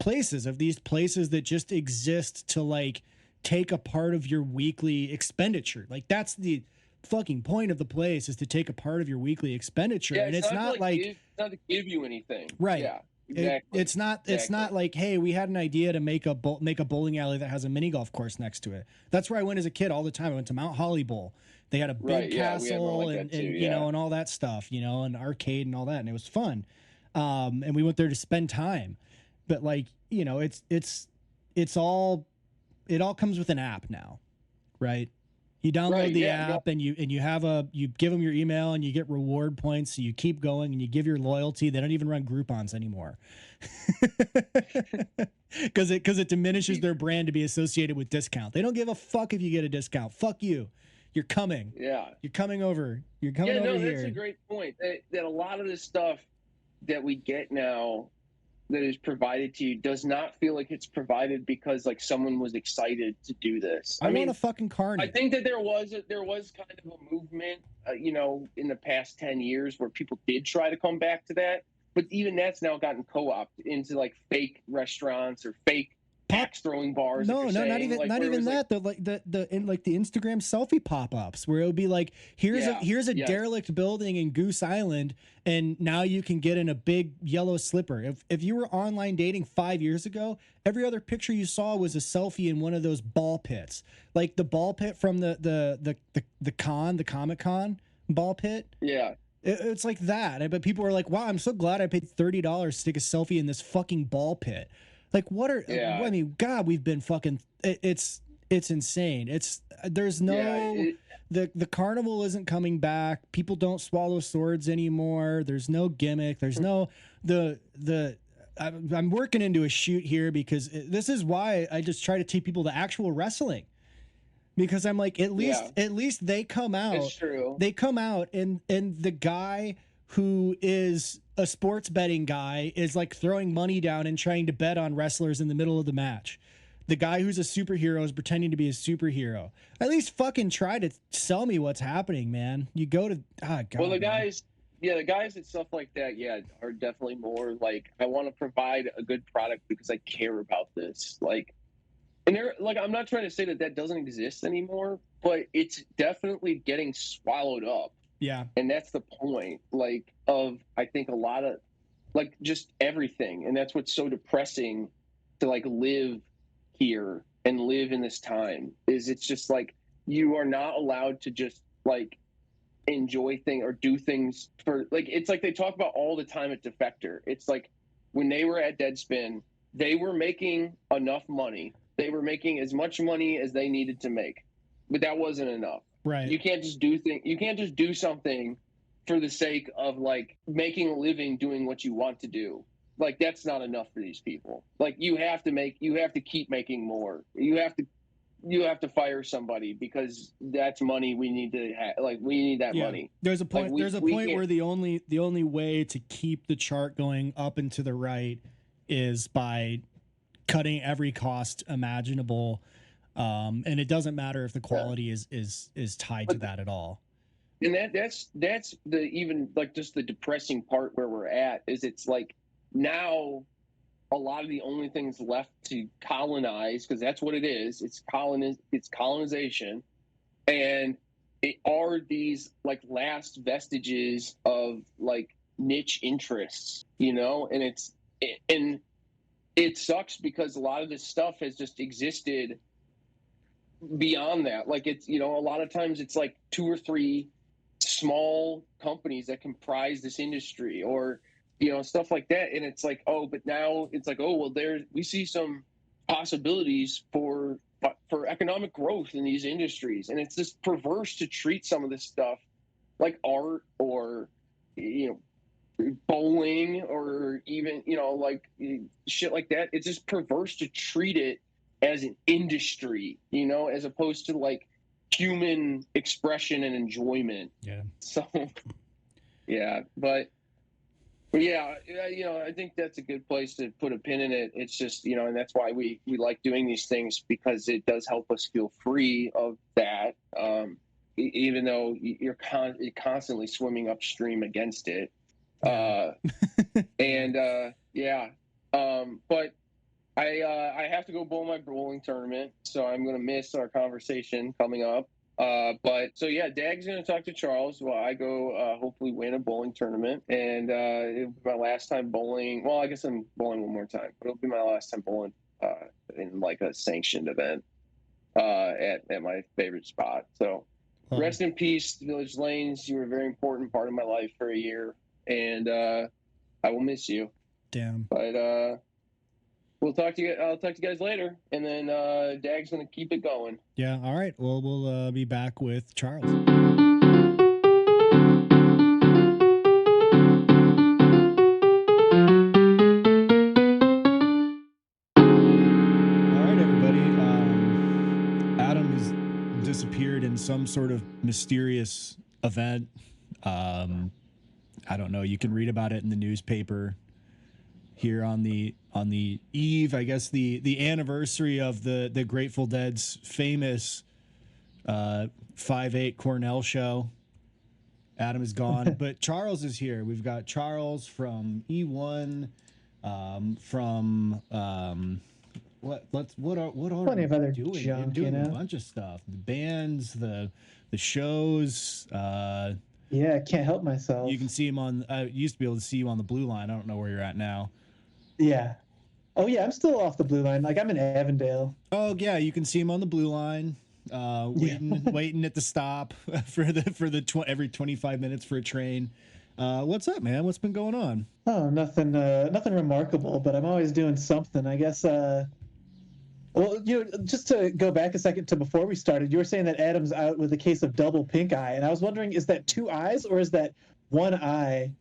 places, of these places that just exist to like take a part of your weekly expenditure. Like that's the fucking point of the place, is to take a part of your weekly expenditure. Yeah, and it's not like it's not to give you anything, right? Yeah. Exactly. It's not like, hey, we had an idea to make a bowling alley that has a mini golf course next to it. That's where I went as a kid all the time. I went to Mount Holly Bowl. They had a big castle and you know, and all that stuff, you know, and arcade and all that, and it was fun. And we went there to spend time. But like, you know, it all comes with an app now, right? You download the app and you give them your email and you get reward points. So you keep going and you give your loyalty. They don't even run Groupons anymore because it diminishes their brand to be associated with discount. They don't give a fuck if you get a discount. Fuck you. You're coming. Yeah. You're coming over. You're coming over here. That's a great point. That a lot of this stuff that we get now that is provided to you does not feel like it's provided because like someone was excited to do this. I mean, want a fucking carny. I think that there was kind of a movement, you know, in the past 10 years where people did try to come back to that, but even that's now gotten co-opted into like fake restaurants or fake axe throwing bars. No, no, not even that. The the Instagram selfie pop-ups where it would be like, here's a derelict building in Goose Island, and now you can get in a big yellow slipper. If you were online dating 5 years ago, every other picture you saw was a selfie in one of those ball pits, like the ball pit from the Comic-Con ball pit. Yeah. It's like that. But people are like, wow, I'm so glad I paid $30 to take a selfie in this fucking ball pit. Like, what are, I mean, God, we've been fucking, it's insane. There's no, the carnival isn't coming back. People don't swallow swords anymore. There's no gimmick. There's no, I'm working into a shoot here because this is why I just try to take people to actual wrestling. Because I'm like, at least they come out. It's true. They come out and the guy who is a sports betting guy is like throwing money down and trying to bet on wrestlers in the middle of the match. The guy who's a superhero is pretending to be a superhero. At least fucking try to sell me what's happening, man. You go to God. Well, the guys and stuff like that, are definitely more like, I want to provide a good product because I care about this. Like, and they're like, I'm not trying to say that doesn't exist anymore, but it's definitely getting swallowed up. Yeah. And that's the point, like, of, I think, a lot of, like, just everything. And that's what's so depressing to, like, live here and live in this time, is it's just like, you are not allowed to just, like, enjoy things or do things for, like, it's like they talk about all the time at Defector. It's like, when they were at Deadspin, they were making enough money. They were making as much money as they needed to make, but that wasn't enough. Right. You can't just do You can't just do something for the sake of, like, making a living doing what you want to do. Like, that's not enough for these people. Like, you have to keep making more. You have to fire somebody because that's money we need to have. Like, we need that money. There's a point. Like, there's a point where the only way to keep the chart going up and to the right is by cutting every cost imaginable, and it doesn't matter if the quality is tied to that at all. And that's the, even, like, just the depressing part where we're at, is it's like, now a lot of the only things left to colonize, because that's what it is, it's colonization, and it are these, like, last vestiges of, like, niche interests, and it sucks because a lot of this stuff has just existed beyond that. Like, it's, a lot of times it's like 2 or 3 small companies that comprise this industry, or, stuff like that. And it's like, oh, but now it's like, oh, well, we see some possibilities for economic growth in these industries. And it's just perverse to treat some of this stuff like art, or, bowling, or even, like, shit like that. It's just perverse to treat it as an industry, as opposed to, like, human expression and enjoyment. Yeah. So, yeah, but yeah, I think that's a good place to put a pin in it. It's just, and that's why we like doing these things, because it does help us feel free of that. Even though you're constantly swimming upstream against it. But I have to go bowl my bowling tournament, so I'm going to miss our conversation coming up. But so yeah, Dag's going to talk to Charles while I go hopefully win a bowling tournament, and it'll be my last time bowling. Well, I guess I'm bowling one more time, but it'll be my last time bowling in, like, a sanctioned event at my favorite spot. So rest in peace, Village Lanes. You were a very important part of my life for a year, and I will miss you. Damn. But we'll talk to you. I'll talk to you guys later, and then Dag's gonna keep it going. Yeah. All right. Well, we'll be back with Charles. All right, everybody. Adam has disappeared in some sort of mysterious event. I don't know. You can read about it in the newspaper. Here on the eve, I guess the anniversary of the Grateful Dead's famous 5/8 Cornell show. Adam is gone, but Charles is here. We've got Charles from E1, from what are Plenty we of other doing? You're junk, you doing a know. bunch of stuff. The bands, the shows. Yeah, I can't help You can myself. see him on. I used to be able to see you on the blue line. I don't know where you're at now. Yeah. Oh yeah, I'm still off the blue line. Like I'm in Avondale. Oh yeah, you can see him on the blue line, Yeah. waiting at the stop for every 25 minutes for a train. What's up, man? What's been going on? Oh, nothing remarkable, but I'm always doing something. I guess well, just to go back a second to before we started, you were saying that Adam's out with a case of double pink eye, and I was wondering, is that two eyes or is that one eye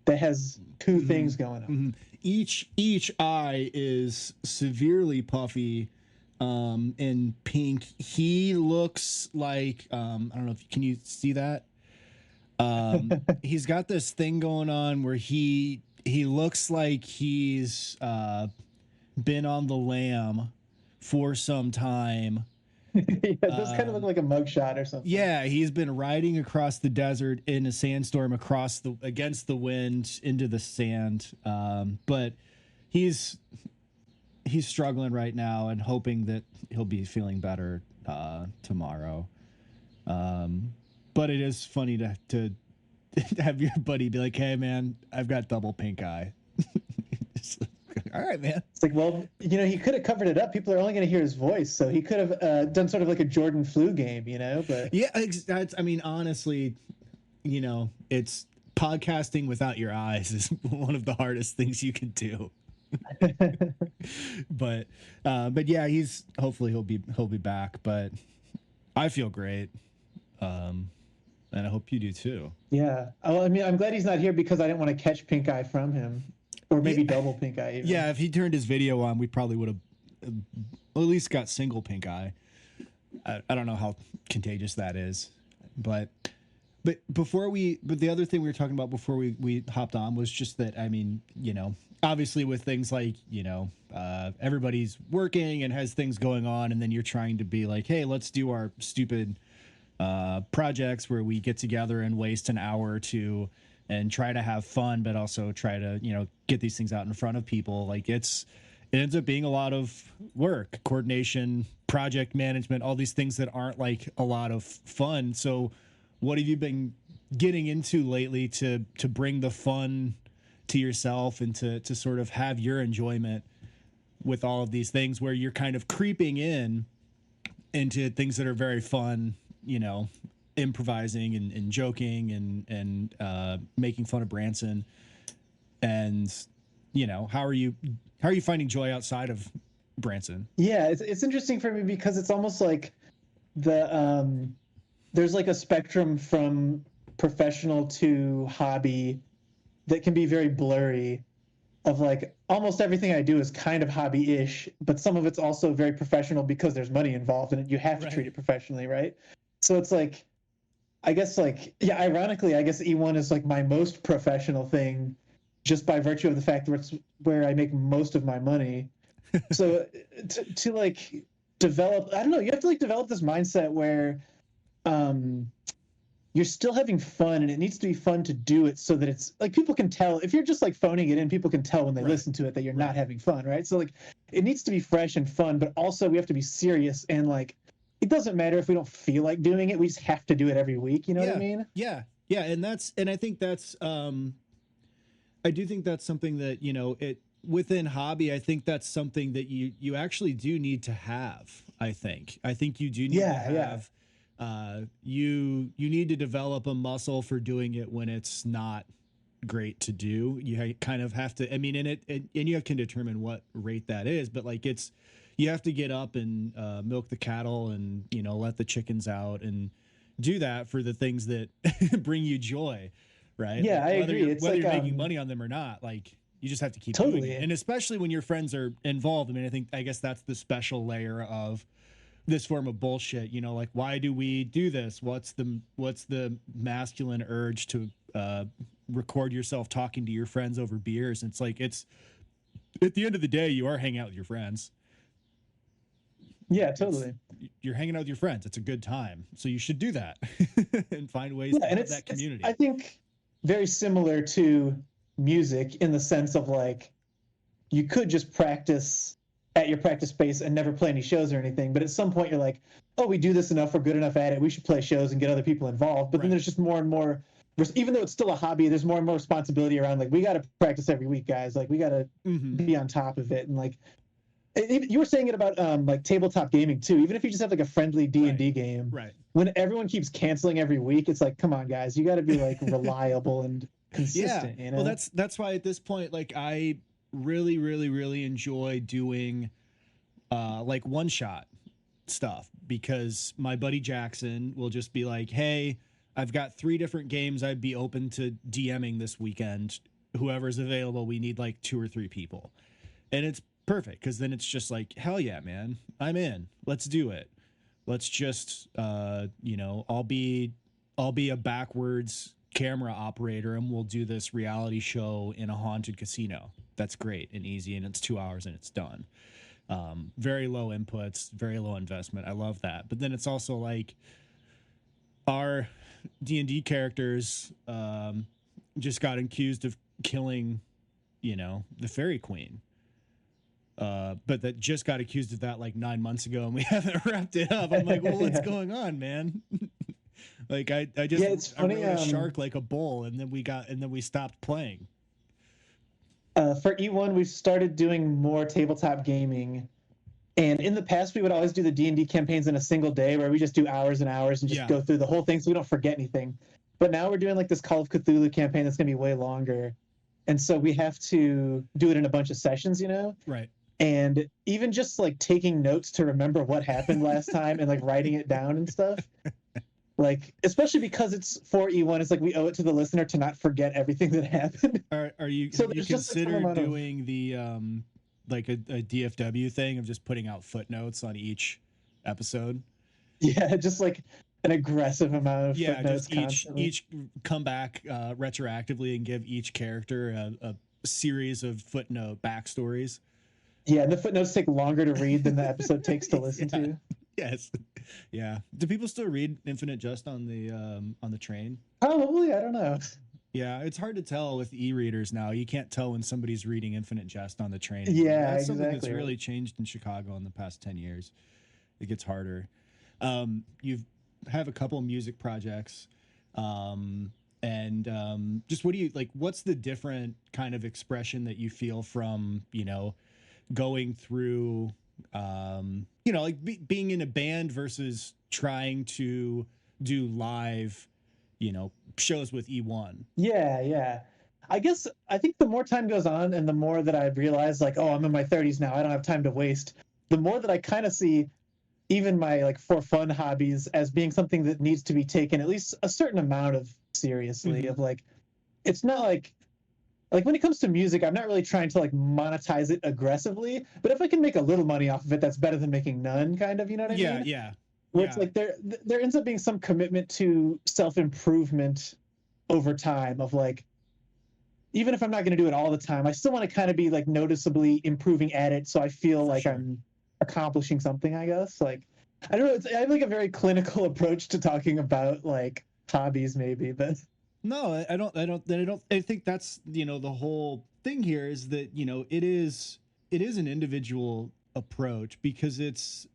that has 2 things going on? Mm-hmm. Each eye is severely puffy, and pink. He looks like I don't know if can you see that. He's got this thing going on where he looks like he's been on the lam for some time. Yeah, it does kind of look like a mugshot or something. Yeah, he's been riding across the desert in a sandstorm against the wind into the sand. But he's struggling right now and hoping that he'll be feeling better tomorrow. But it is funny to have your buddy be like, "Hey, man, I've got double pink eye." All right, man. It's like, well, he could have covered it up. People are only going to hear his voice, so he could have done sort of like a Jordan flu game, But yeah, I mean, honestly, it's podcasting without your eyes is one of the hardest things you can do. but yeah, hopefully he'll be back. But I feel great, and I hope you do too. Yeah, I mean, I'm glad he's not here because I didn't want to catch pink eye from him. Or maybe double pink eye. Even. Yeah, if he turned his video on, we probably would have at least got single pink eye. I don't know how contagious that is, but the other thing we were talking about before we hopped on was just that, I mean, obviously with things like, everybody's working and has things going on, and then you're trying to be like, hey, let's do our stupid projects where we get together and waste an hour or two and try to have fun, but also try to, get these things out in front of people. Like it ends up being a lot of work, coordination, project management, all these things that aren't like a lot of fun. So what have you been getting into lately to bring the fun to yourself and to sort of have your enjoyment with all of these things where you're kind of creeping into things that are very fun, improvising and joking and making fun of Branson, and how are you finding joy outside of Branson? Yeah, it's interesting for me because it's almost like there's like a spectrum from professional to hobby that can be very blurry, of like almost everything I do is kind of hobby-ish, but some of it's also very professional because there's money involved in it. You have to treat it professionally, right? So it's like, I guess ironically, I guess E1 is like my most professional thing just by virtue of the fact that it's where I make most of my money. So to like develop, I don't know, you have to like develop this mindset where you're still having fun, and it needs to be fun to do it so that it's like people can tell. If you're just like phoning it in, people can tell when they listen to it that you're not having fun, right? So like it needs to be fresh and fun, but also we have to be serious, and like it doesn't matter if we don't feel like doing it. We just have to do it every week. You know what I mean? Yeah. And I think that's, I do think that's something that, within hobby, I think that's something that you actually do need to have. I think you do need to have, you need to develop a muscle for doing it when it's not great to do. You kind of have to, I mean, and you can determine what rate that is, but like you have to get up and milk the cattle and, let the chickens out and do that for the things that bring you joy. Right. Yeah, like I agree. It's whether you're making money on them or not, like you just have to keep doing it. And especially when your friends are involved. I mean, I guess that's the special layer of this form of bullshit, like, why do we do this? What's the masculine urge to record yourself talking to your friends over beers? And it's like, it's at the end of the day, you are hanging out with your friends. Yeah, totally. You're hanging out with your friends. It's a good time. So you should do that and find ways to have that community. I think very similar to music in the sense of like, you could just practice at your practice space and never play any shows or anything. But at some point you're like, oh, we do this enough, we're good enough at it, we should play shows and get other people involved. But then there's just more and more, even though it's still a hobby, there's more and more responsibility around, like, we got to practice every week, guys. Like, we got to be on top of it. And like, you were saying it about like tabletop gaming too. Even if you just have like a friendly D&D game, when everyone keeps canceling every week, it's like, come on, guys, you got to be like reliable and consistent. You know? Well, that's why at this point, like, I really enjoy doing like one shot stuff, because my buddy Jackson will just be like, hey, I've got 3 different games I'd be open to DMing this weekend. Whoever's available, we need like 2 or 3 people. And it's perfect, because then it's just like, hell yeah, man, I'm in. Let's do it. Let's just you know, I'll be a backwards camera operator, and we'll do this reality show in a haunted casino. That's great and easy, and it's 2 hours and it's done. Very low inputs, very low investment. I love that. But then it's also like, our D&D characters just got accused of killing, you know, the Fairy Queen. But that just got accused of that like 9 months ago, and we haven't wrapped it up. I'm like, well, what's going on, man? Like, I just it's funny, I rode a shark like a bull, and then we stopped playing. For E1, we've started doing more tabletop gaming, and in the past we would always do the D&D campaigns in a single day, where we just do hours and hours and just go through the whole thing so we don't forget anything. But now we're doing like this Call of Cthulhu campaign that's gonna be way longer, and so we have to do it in a bunch of sessions, you know? Right. And even just like taking notes to remember what happened last time and like writing it down and stuff. Like, especially because it's for E1, it's like we owe it to the listener to not forget everything that happened. Are you, so you consider doing the like a DFW thing of just putting out footnotes on each episode? Yeah, just like an aggressive amount of footnotes. Just each come back retroactively and give each character a series of footnote backstories. Yeah, and the footnotes take longer to read than the episode takes to listen to. Yes. Yeah. Do people still read Infinite Jest on the train? Probably. I don't know. Yeah, it's hard to tell with e-readers now. You can't tell when somebody's reading Infinite Jest on the train. Yeah, that's exactly. Something that's really changed in Chicago in the past 10 years. It gets harder. You have a couple of music projects, and just what do you like? What's the different kind of expression that you feel from, you know, going through, you know, like being in a band versus trying to do live, you know, shows with E1? Yeah. I think the more time goes on and the more that I realize, like, oh, I'm in my 30s now, I don't have time to waste, the more that I kind of see even my like for fun hobbies as being something that needs to be taken at least a certain amount of seriously. Of like, it's not like when it comes to music, I'm not really trying to like monetize it aggressively, but if I can make a little money off of it, that's better than making none, kind of, you know what I mean? Yeah. Where it's like there ends up being some commitment to self-improvement over time of like, even if I'm not going to do it all the time, I still want to kind of be like noticeably improving at it. So I feel like I'm accomplishing something, I guess. Like, I don't know. I have like a very clinical approach to talking about like hobbies maybe, but no, I don't. I think that's, you know, the whole thing here is that, you know, it is an individual approach because it's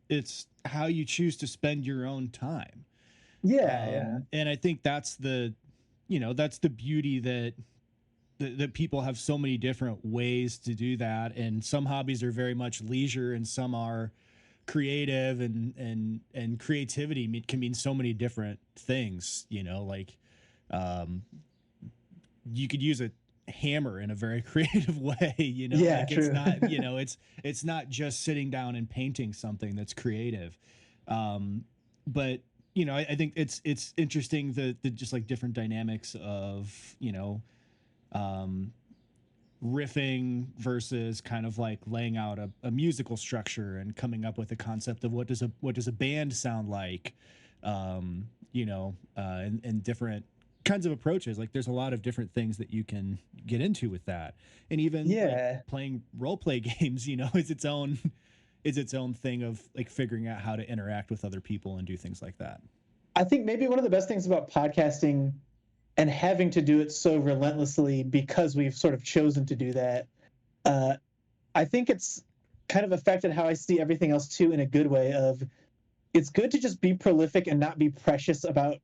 how you choose to spend your own time. Yeah. And I think that's the, you know, that's the beauty that people have so many different ways to do that. And some hobbies are very much leisure and some are creative, and creativity can mean so many different things, you know, like, you could use a hammer in a very creative way, you know. Yeah, like true. It's not, you know, it's not just sitting down and painting something that's creative. But you know, I think it's interesting the just like different dynamics of, you know, riffing versus kind of like laying out a musical structure and coming up with a concept of what does a band sound like, you know, and different kinds of approaches. Like there's a lot of different things that you can get into with that. And even like, playing role play games, you know, is its own thing of like figuring out how to interact with other people and do things like that. I think maybe one of the best things about podcasting and having to do it so relentlessly because we've sort of chosen to do that, I think it's kind of affected how I see everything else too, in a good way. Of it's good to just be prolific and not be precious about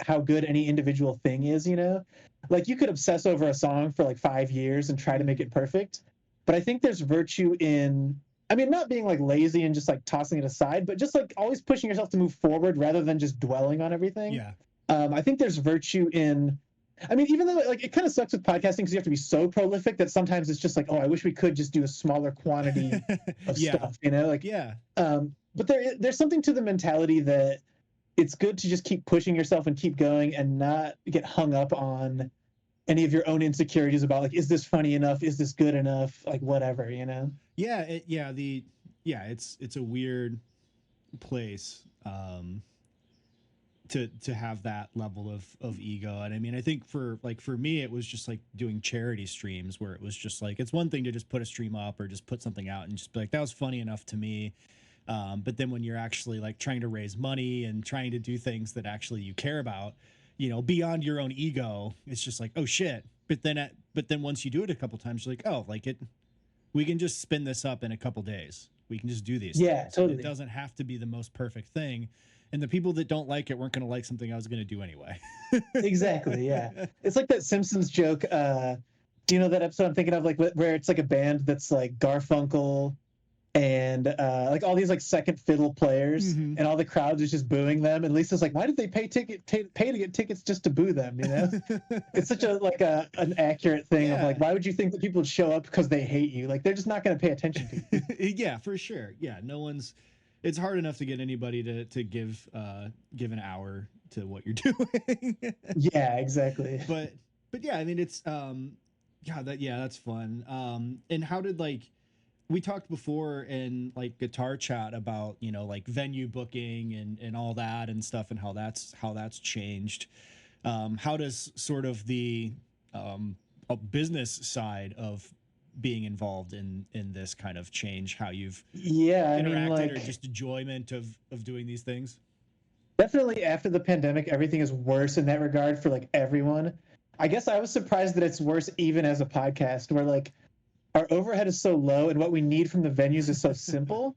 how good any individual thing is, you know? Like you could obsess over a song for like 5 years and try to make it perfect. But I think there's virtue in, I mean, not being like lazy and just like tossing it aside, but just like always pushing yourself to move forward rather than just dwelling on everything. Yeah. I think there's virtue in, I mean, even though like it kind of sucks with podcasting because you have to be so prolific that sometimes it's just like, oh, I wish we could just do a smaller quantity of stuff, you know? Like, yeah. But there's something to the mentality that it's good to just keep pushing yourself and keep going and not get hung up on any of your own insecurities about like, is this funny enough? Is this good enough? Like whatever, you know? Yeah. It's a weird place to have that level of ego. And I mean, I think for me, it was just like doing charity streams where it was just like, it's one thing to just put a stream up or just put something out and just be like, that was funny enough to me. But then when you're actually like trying to raise money and trying to do things that actually you care about, you know, beyond your own ego, it's just like, oh shit. But then once you do it a couple times, you're like, oh, like we can just spin this up in a couple days. We can just do these. Yeah, things. totally. It doesn't have to be the most perfect thing. And the people that don't like it weren't going to like something I was going to do anyway. Exactly. Yeah. It's like that Simpsons joke. Do you know that episode I'm thinking of, like where it's like a band that's like Garfunkel and like all these like second fiddle players, and all the crowd is just booing them, and Lisa's like, why did they pay to get tickets just to boo them, you know? It's such a like an accurate thing of like, why would you think that people would show up because they hate you? Like they're just not going to pay attention to you. Yeah, for sure. Yeah, it's hard enough to get anybody to give an hour to what you're doing. Yeah, exactly. But yeah, I mean, it's that's fun. And how did, like, we talked before in like guitar chat about, you know, like venue booking and all that and stuff, and how that's changed. How does sort of the a business side of being involved in this kind of change how you've interacted, or just enjoyment of doing these things? Definitely after the pandemic, everything is worse in that regard for like everyone. I guess I was surprised that it's worse even as a podcast, where like our overhead is so low and what we need from the venues is so simple,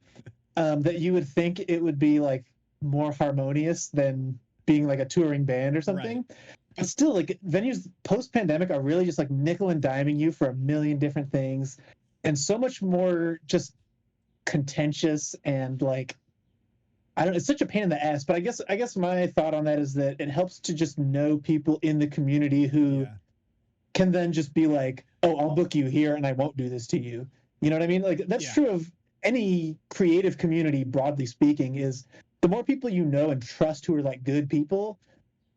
that you would think it would be like more harmonious than being like a touring band or something. Right. But still, like venues post-pandemic are really just like nickel and diming you for a million different things, and so much more just contentious and like, I don't know, it's such a pain in the ass. But I guess my thought on that is that it helps to just know people in the community who can then just be like, oh, I'll book you here and I won't do this to you. You know what I mean? Like that's true of any creative community, broadly speaking, is the more people you know and trust who are like good people,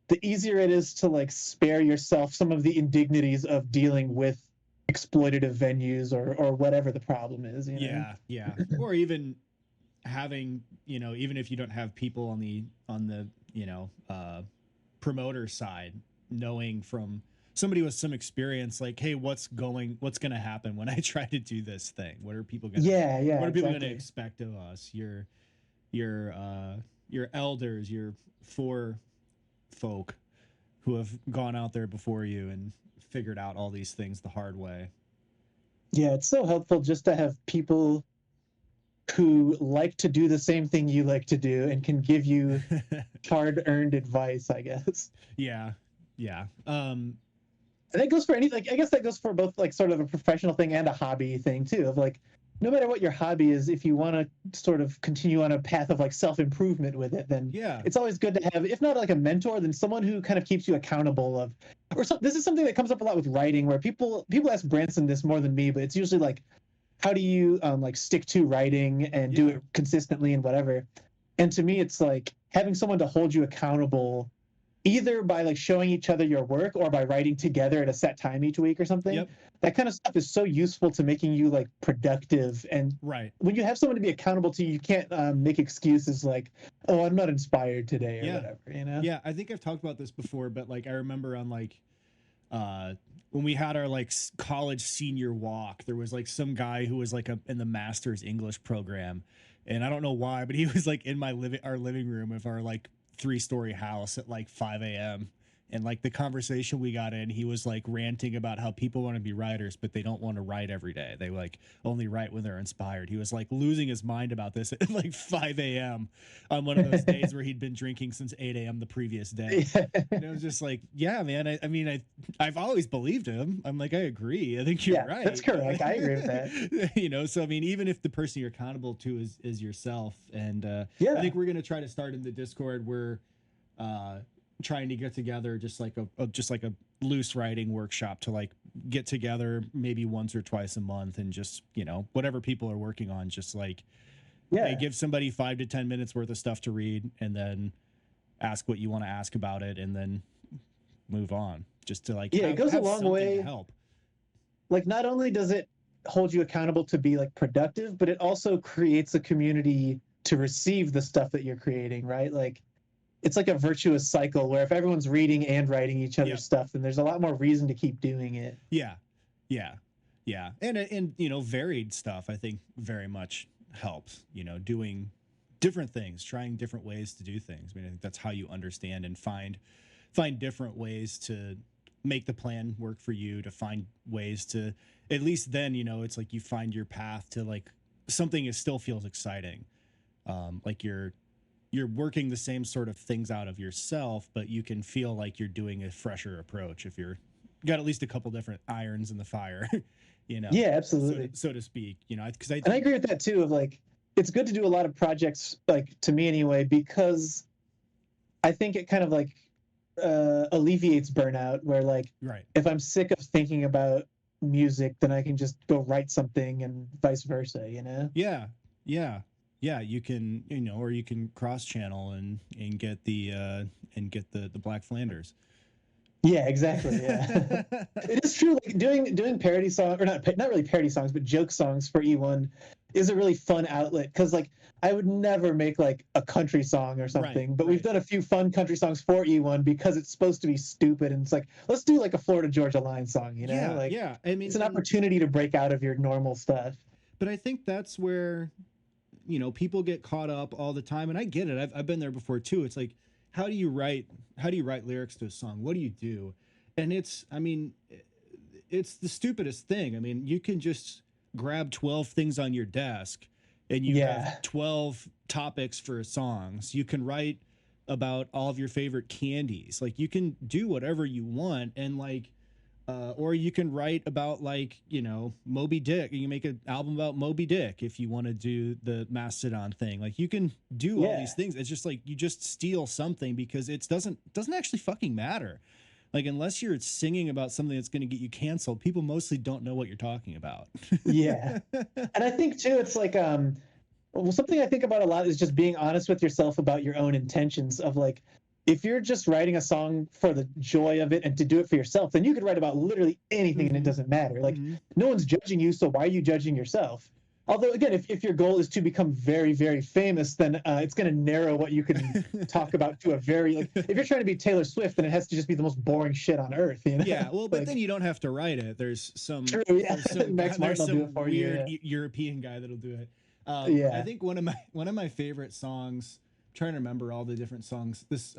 the easier it is to like spare yourself some of the indignities of dealing with exploitative venues or whatever the problem is. You know? Yeah. Or even having, you know, even if you don't have people on the you know, promoter side, knowing from somebody with some experience, like, hey, what's going to happen when I try to do this thing? What are people going to what are people going to expect of us? Your elders, your folk who have gone out there before you and figured out all these things the hard way. Yeah, it's so helpful just to have people who like to do the same thing you like to do and can give you hard-earned advice, I guess. Yeah. And that goes for any, like, I guess that goes for both like sort of a professional thing and a hobby thing too, of like, no matter what your hobby is, if you want to sort of continue on a path of like self-improvement with it, then it's always good to have, if not like a mentor, then someone who kind of keeps you accountable of, this is something that comes up a lot with writing, where people ask Branson this more than me, but it's usually like, how do you like stick to writing and do it consistently and whatever? And to me, it's like having someone to hold you accountable, either by like showing each other your work or by writing together at a set time each week or something. That kind of stuff is so useful to making you like productive. And when you have someone to be accountable to, you can't make excuses like, oh, I'm not inspired today or whatever, you know? Yeah, I think I've talked about this before, but like I remember on like when we had our like college senior walk, there was like some guy who was like in the master's English program, and I don't know why, but he was like in our living room of our like 3-story house at like 5 a.m. And like the conversation we got in, he was like ranting about how people want to be writers, but they don't want to write every day. They like only write when they're inspired. He was like losing his mind about this at like 5 a.m. on one of those days where he'd been drinking since 8 a.m. the previous day. And it was just like, yeah, man. I mean, I've always believed him. I'm like, I agree. I think you're right. That's correct. I agree with that. You know, so I mean, even if the person you're accountable to is yourself, and I think we're gonna try to start in the Discord. We're trying to get together just like a loose writing workshop to like get together maybe once or twice a month and just, you know, whatever people are working on, just like hey, give somebody 5 to 10 minutes worth of stuff to read and then ask what you want to ask about it and then move on, just to like it goes a long way to help. Like, not only does it hold you accountable to be like productive, but it also creates a community to receive the stuff that you're creating, right? Like, it's like a virtuous cycle where if everyone's reading and writing each other's stuff, then there's a lot more reason to keep doing it. Yeah. And you know, varied stuff I think very much helps, you know, doing different things, trying different ways to do things. I mean, I think that's how you understand and find different ways to make the plan work for you, to find ways to, at least then, you know, it's like you find your path to like something that still feels exciting. Like you're working the same sort of things out of yourself, but you can feel like you're doing a fresher approach if you're got at least a couple different irons in the fire, you know? Yeah, absolutely. So to speak, you know, because I agree with that too. Of like, it's good to do a lot of projects, like to me anyway, because I think it kind of like alleviates burnout where like, if I'm sick of thinking about music, then I can just go write something and vice versa, you know? Yeah, you can, you know, or you can cross channel and get the Black Flanders. Yeah, exactly. Yeah, it is true. Like doing parody songs, or not really parody songs, but joke songs for E1 is a really fun outlet. Because like I would never make like a country song or something, but we've done a few fun country songs for E1 because it's supposed to be stupid, and it's like, let's do like a Florida Georgia Line song, you know? I mean, it's an opportunity to break out of your normal stuff. But I think that's where, you know, people get caught up all the time, and I get it. I've been there before too. It's like, how do you write lyrics to a song? What do you do? And it's the stupidest thing. I mean, you can just grab 12 things on your desk and you have 12 topics for songs. You can write about all of your favorite candies. Like, you can do whatever you want, and like, or you can write about, like, you know, Moby Dick. You can make an album about Moby Dick if you want to do the Mastodon thing. Like, you can do all these things. It's just like you just steal something because it doesn't actually fucking matter. Like, unless you're singing about something that's going to get you canceled, people mostly don't know what you're talking about. Yeah. And I think too, it's like, well, something I think about a lot is just being honest with yourself about your own intentions of like, if you're just writing a song for the joy of it and to do it for yourself, then you could write about literally anything and it doesn't matter. Like, no one's judging you, so why are you judging yourself? Although, again, if your goal is to become very, very famous, then it's going to narrow what you can talk about to a very, like, if you're trying to be Taylor Swift, then it has to just be the most boring shit on earth, you know? Yeah, well, but like, then you don't have to write it. There's some, true, yeah. There's some weird European guy that'll do it. I think one of my favorite songs, trying to remember all the different songs. This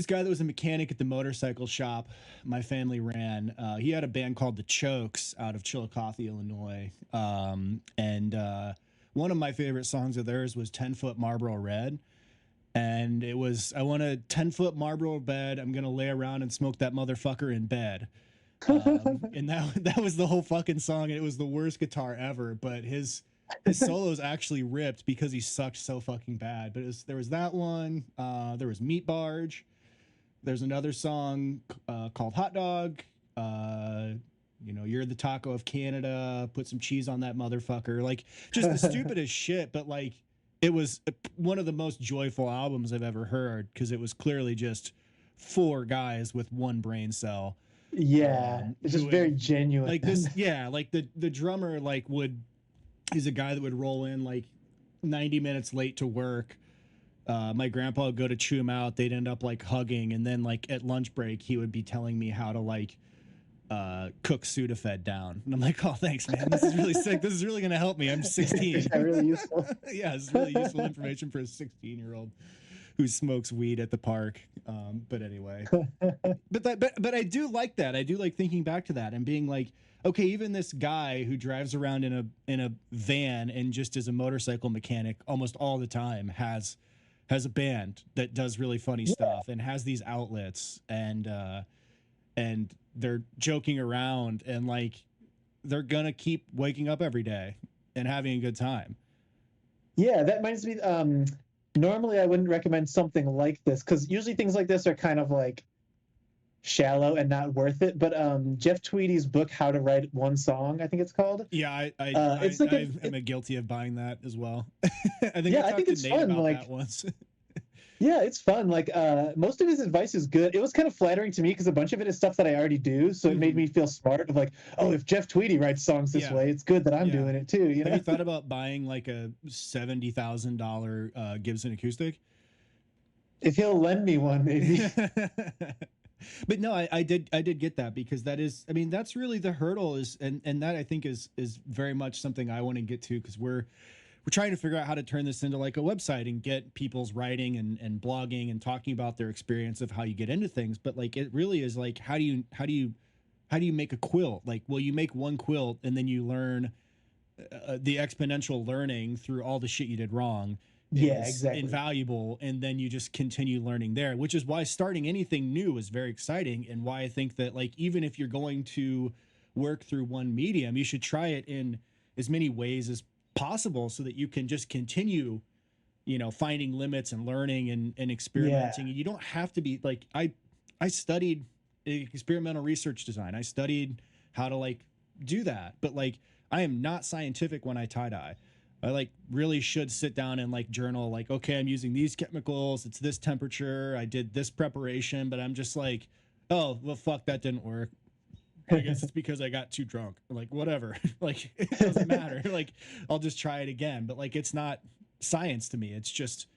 guy that was a mechanic at the motorcycle shop my family ran, he had a band called The Chokes out of Chillicothe, Illinois. And one of my favorite songs of theirs was 10-Foot Marlboro Red. And it was, I want a 10-foot Marlboro bed. I'm going to lay around and smoke that motherfucker in bed. And that was the whole fucking song. And it was the worst guitar ever, but his solos actually ripped because he sucked so fucking bad. But there was that one. There was Meat Barge. There's another song called Hot Dog. You know, you're the taco of Canada. Put some cheese on that motherfucker. Like, just the stupidest shit. But like, it was one of the most joyful albums I've ever heard because it was clearly just 4 guys with one brain cell. Yeah, it's just very genuine. Like this, yeah. Like the drummer he's a guy that would roll in like 90 minutes late to work. My grandpa would go to chew him out. They'd end up like hugging. And then like at lunch break, he would be telling me how to like cook Sudafed down. And I'm like, oh, thanks, man. This is really sick. This is really going to help me. I'm 16. Yeah, really useful. Yeah, it's really useful information for a 16-year-old. who smokes weed at the park. But anyway, but I do like that. I do like thinking back to that and being like, okay, even this guy who drives around in a van and just is a motorcycle mechanic almost all the time has a band that does really funny stuff and has these outlets and they're joking around and like they're gonna keep waking up every day and having a good time. Yeah, that reminds me. Normally, I wouldn't recommend something like this because usually things like this are kind of like shallow and not worth it. But Jeff Tweedy's book, How to Write One Song, I think it's called. Yeah, It's like I'm guilty of buying that as well. I think Yeah, I I think talked it's to Nate fun, about like- that once. Yeah, it's fun. Like most of his advice is good. It was kind of flattering to me because a bunch of it is stuff that I already do. So it made me feel smart of like, oh, if Jeff Tweedy writes songs this way, it's good that I'm doing it too. You know? Have you thought about buying like a $70,000 Gibson acoustic? If he'll lend me one, maybe. But no, I did get that because that is, I mean, that's really the hurdle is, and that I think is very much something I want to get to because we're trying to figure out how to turn this into like a website and get people's writing and blogging and talking about their experience of how you get into things. But like, it really is like, how do you make a quilt? Like, well, you make one quilt and then you learn the exponential learning through all the shit you did wrong. Yeah, exactly. Invaluable, and then you just continue learning there, which is why starting anything new is very exciting, and why I think that like even if you're going to work through one medium, you should try it in as many ways as possible so that you can just continue, you know, finding limits and learning and experimenting. And you don't have to be like I studied experimental research design. I studied how to like do that, but like I am not scientific when I tie-dye. I like really should sit down and like journal like, okay, I'm using these chemicals. It's this temperature. I did this preparation, but I'm just like, oh, well, fuck, that didn't work. I guess it's because I got too drunk. Like, whatever. Like, it doesn't matter. Like, I'll just try it again. But like, it's not science to me. It's just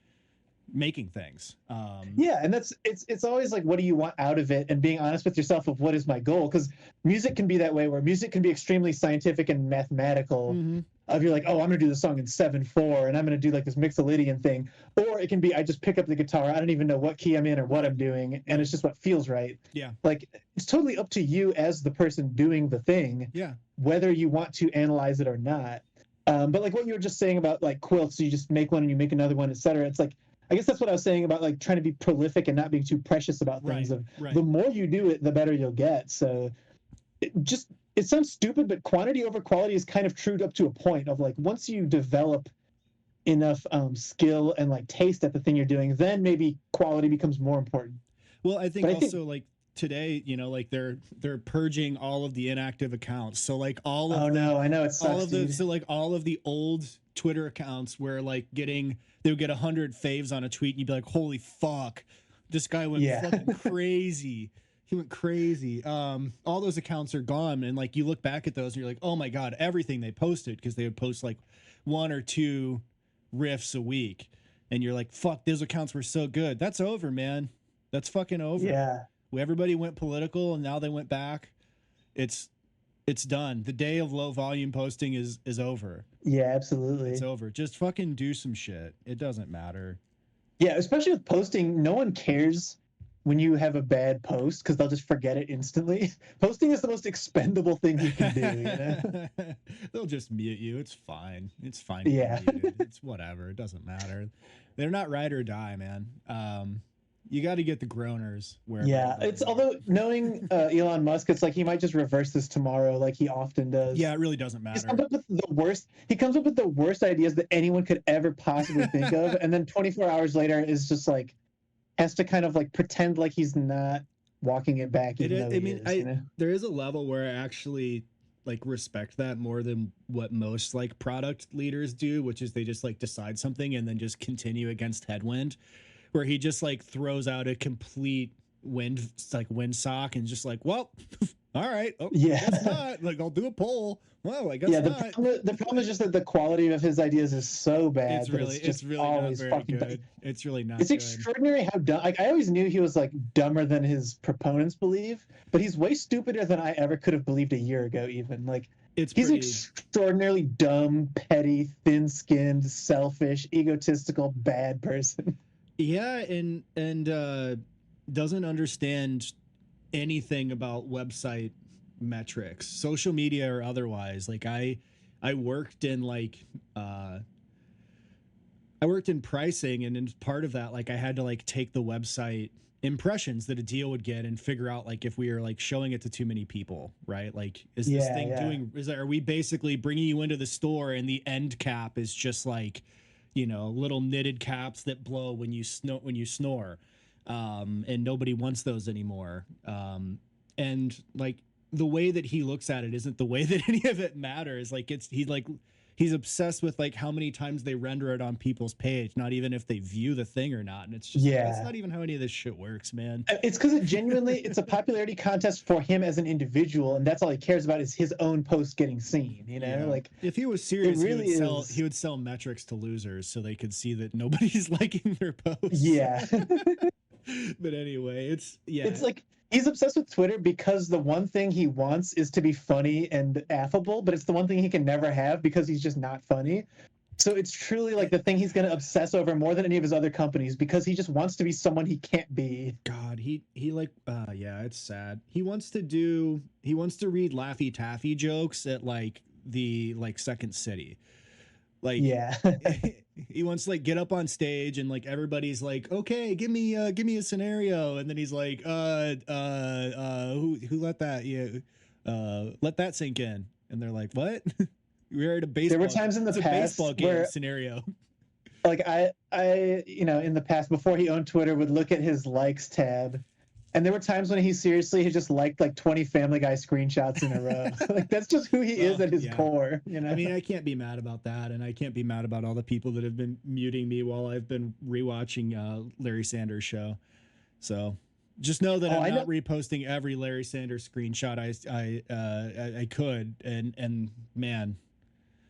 making things. Yeah, and it's always like, what do you want out of it, and being honest with yourself of what is my goal, because music can be that way, where music can be extremely scientific and mathematical. Of you're like, oh, I'm gonna do the song in 7/4, and I'm gonna do like this Mixolydian thing, or it can be I just pick up the guitar, I don't even know what key I'm in or what I'm doing, and it's just what feels right. Yeah, like it's totally up to you as the person doing the thing. Yeah, whether you want to analyze it or not. But like what you were just saying about like quilts, so you just make one and you make another one, etc. It's like, I guess that's what I was saying about like trying to be prolific and not being too precious about things. The more you do it, the better you'll get. So it sounds stupid, but quantity over quality is kind of true up to a point of like, once you develop enough skill and like taste at the thing you're doing, then maybe quality becomes more important. Well, I think like today, you know, like they're purging all of the inactive accounts. So like all of I know it sucks, all of the so like all of the old Twitter accounts where like they would get 100 faves on a tweet and you'd be like, holy fuck, this guy went fucking crazy. He went crazy. All those accounts are gone, and like you look back at those and you're like, oh my god, everything they posted, because they would post like 1 or 2 riffs a week, and you're like, fuck, those accounts were so good. That's over, man. That's fucking over. Yeah. Everybody went political, and now they went back. It's done. The day of low volume posting is over. Yeah, absolutely. It's over. Just fucking do some shit. It doesn't matter. Yeah, especially with posting, no one cares when you have a bad post because they'll just forget it instantly. Posting is the most expendable thing you can do. You know? They'll just mute you. It's fine. It's fine. Yeah. It's whatever. It doesn't matter. They're not ride or die, man. You got to get the groaners where. Yeah, it's although knowing Elon Musk, it's like he might just reverse this tomorrow, like he often does. Yeah, it really doesn't matter. He comes up with the worst ideas that anyone could ever possibly think of, and then 24 hours later is just like has to kind of like pretend like he's not walking it back. There is a level where I actually like respect that more than what most like product leaders do, which is they just like decide something and then just continue against headwind, where he just like throws out a complete windsock and just like, well, all right, guess not. Like, I'll do a poll. Well, I guess not. The problem is just that the quality of his ideas is so bad. It's really always not very good. It's really not. It's extraordinary how dumb. Like, I always knew he was like dumber than his proponents believe, but he's way stupider than I ever could have believed a year ago. Even like, he's extraordinarily dumb, petty, thin-skinned, selfish, egotistical, bad person. Yeah, and doesn't understand anything about website metrics, social media or otherwise. Like I worked in uh I worked in pricing, and in part of that, like I had to like take the website impressions that a deal would get and figure out like if we are like showing it to too many people, right? Like, is this Yeah, thing yeah. doing? Are we basically bringing you into the store and the end cap is just like, little knitted caps that blow when you snore, and nobody wants those anymore. And like the way that he looks at it isn't the way that any of it matters. Like he's obsessed with like how many times they render it on people's page, not even if they view the thing or not. And it's just like, that's Yeah. not even how any of this shit works, man. It's because it's a popularity contest for him as an individual, and that's all he cares about is his own post getting seen. Yeah. Like If he was it serious, really he would sell metrics to losers so they could see that nobody's liking their posts. Yeah. But anyway, It's like he's obsessed with Twitter because the one thing he wants is to be funny and affable, but it's the one thing he can never have because he's just not funny. So it's truly like the thing he's going to obsess over more than any of his other companies because he just wants to be someone he can't be. God, he like yeah, it's sad. He wants to read Laffy Taffy jokes at like the Second City. Like, Yeah. he wants to like get up on stage and like everybody's like, okay, give me a scenario, and then he's like, who let that let that sink in, and they're like, what? We were at a baseball. There were times in the past baseball game where scenario. Like I in the past before he owned Twitter would look at his likes tab, and there were times when he seriously had just liked like 20 Family Guy screenshots in a row. Like that's just who he is at his core. I mean, I can't be mad about that, and I can't be mad about all the people that have been muting me while I've been rewatching Larry Sanders show. So just know that I'm not reposting every Larry Sanders screenshot I could, and man.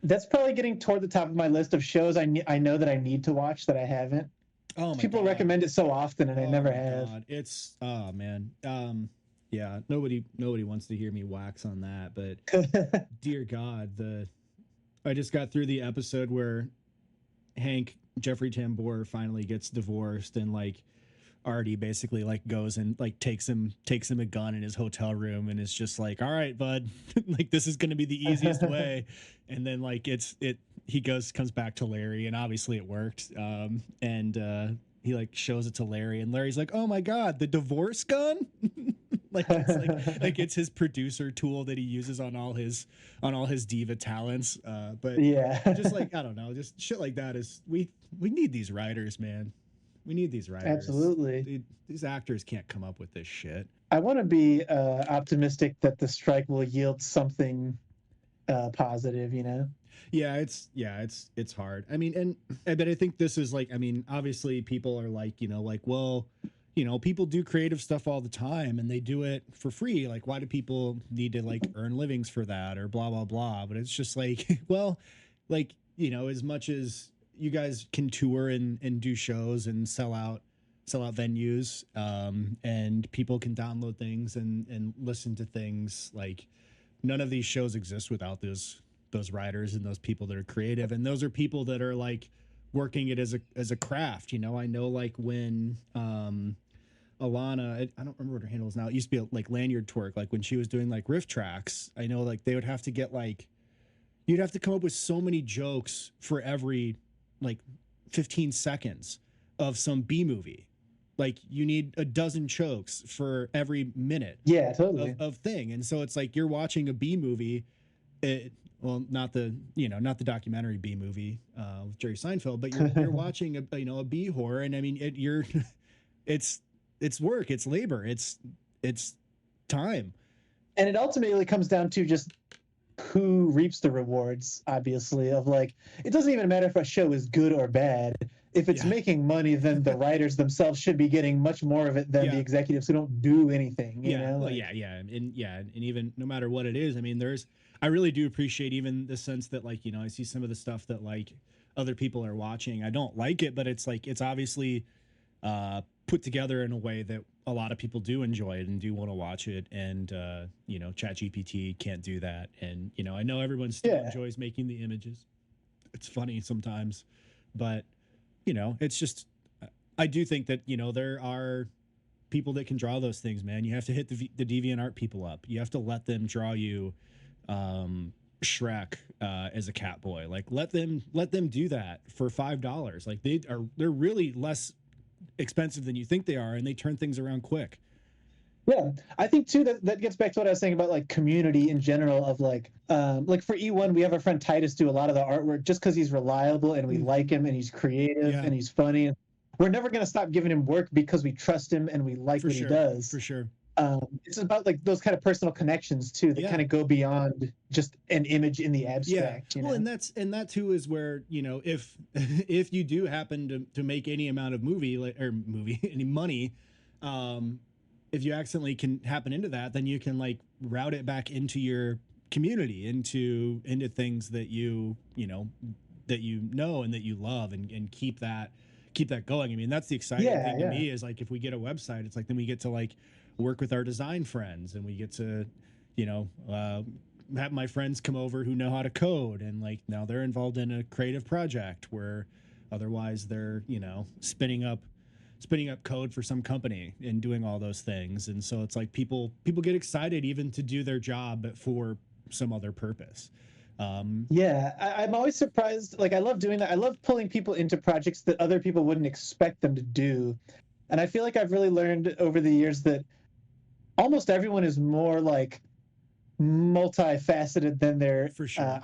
That's probably getting toward the top of my list of shows I know that I need to watch that I haven't. Oh my People God. recommend it so often, and I never have. God. It's man. Yeah. Nobody wants to hear me wax on that, but dear God, I just got through the episode where Jeffrey Tambor finally gets divorced, and like Artie basically like goes and like takes him a gun in his hotel room and is just like, all right, bud, like this is going to be the easiest way. And then like he comes back to Larry, and obviously it worked. And he like shows it to Larry, and Larry's like, oh my God, the divorce gun. like it's his producer tool that he uses on all his diva talents. But yeah, just like, I don't know, just shit like that is, we need these writers, man. We need these writers. Absolutely. These actors can't come up with this shit. I want to be optimistic that the strike will yield something positive, Yeah, it's hard. I mean, but I think this is like, I mean, obviously people are like, well, people do creative stuff all the time and they do it for free. Like, why do people need to like earn livings for that or blah, blah, blah. But it's just like, well, like, as much as you guys can tour and do shows and sell out venues, and people can download things and listen to things, like none of these shows exist without those writers and those people that are creative, and those are people that are like working it as a craft. I know like when Alana, I don't remember what her handle is now. It used to be like Lanyard Twerk. Like when she was doing like riff tracks, I know like they would have to get like, you'd have to come up with so many jokes for every like 15 seconds of some B movie. Like you need a dozen jokes for every minute. Yeah, totally. Of thing. And so it's like you're watching a B movie. Well, not the documentary B movie with Jerry Seinfeld, but you're watching a B horror, and I mean it's work, it's labor, it's time, and it ultimately comes down to just who reaps the rewards. Obviously, of like it doesn't even matter if a show is good or bad. If it's making money, then the writers themselves should be getting much more of it than the executives who don't do anything. You know? Well, and even no matter what it is, I mean, I really do appreciate even the sense that like, I see some of the stuff that like other people are watching. I don't like it, but it's like, it's obviously put together in a way that a lot of people do enjoy it and do want to watch it. And, ChatGPT can't do that. And, I know everyone still enjoys making the images. It's funny sometimes, but, it's just, I do think that, there are people that can draw those things, man. You have to hit the DeviantArt people up. You have to let them draw you Shrek as a cat boy. Like let them do that for $5. Like they're really less expensive than you think they are, and they turn things around quick. Yeah, I think too that gets back to what I was saying about like community in general. Of like for E1, we have our friend Titus do a lot of the artwork just because he's reliable and we like him and he's creative and he's funny. We're never gonna stop giving him work because we trust him and we like what he does. For sure. It's about like those kind of personal connections too that kind of go beyond just an image in the abstract. Well, and that too is where, if you do happen to make any amount of any money, if you accidentally can happen into that, then you can like route it back into your community, into things that you know and that you love, and keep that going. I mean, that's the exciting thing to me is like if we get a website, it's like then we get to like work with our design friends, and we get to have my friends come over who know how to code, and like now they're involved in a creative project where otherwise they're spinning up code for some company and doing all those things. And so it's like people get excited even to do their job for some other purpose. I'm always surprised. Like I love doing that. I love pulling people into projects that other people wouldn't expect them to do. And I feel like I've really learned over the years that almost everyone is more like multifaceted than their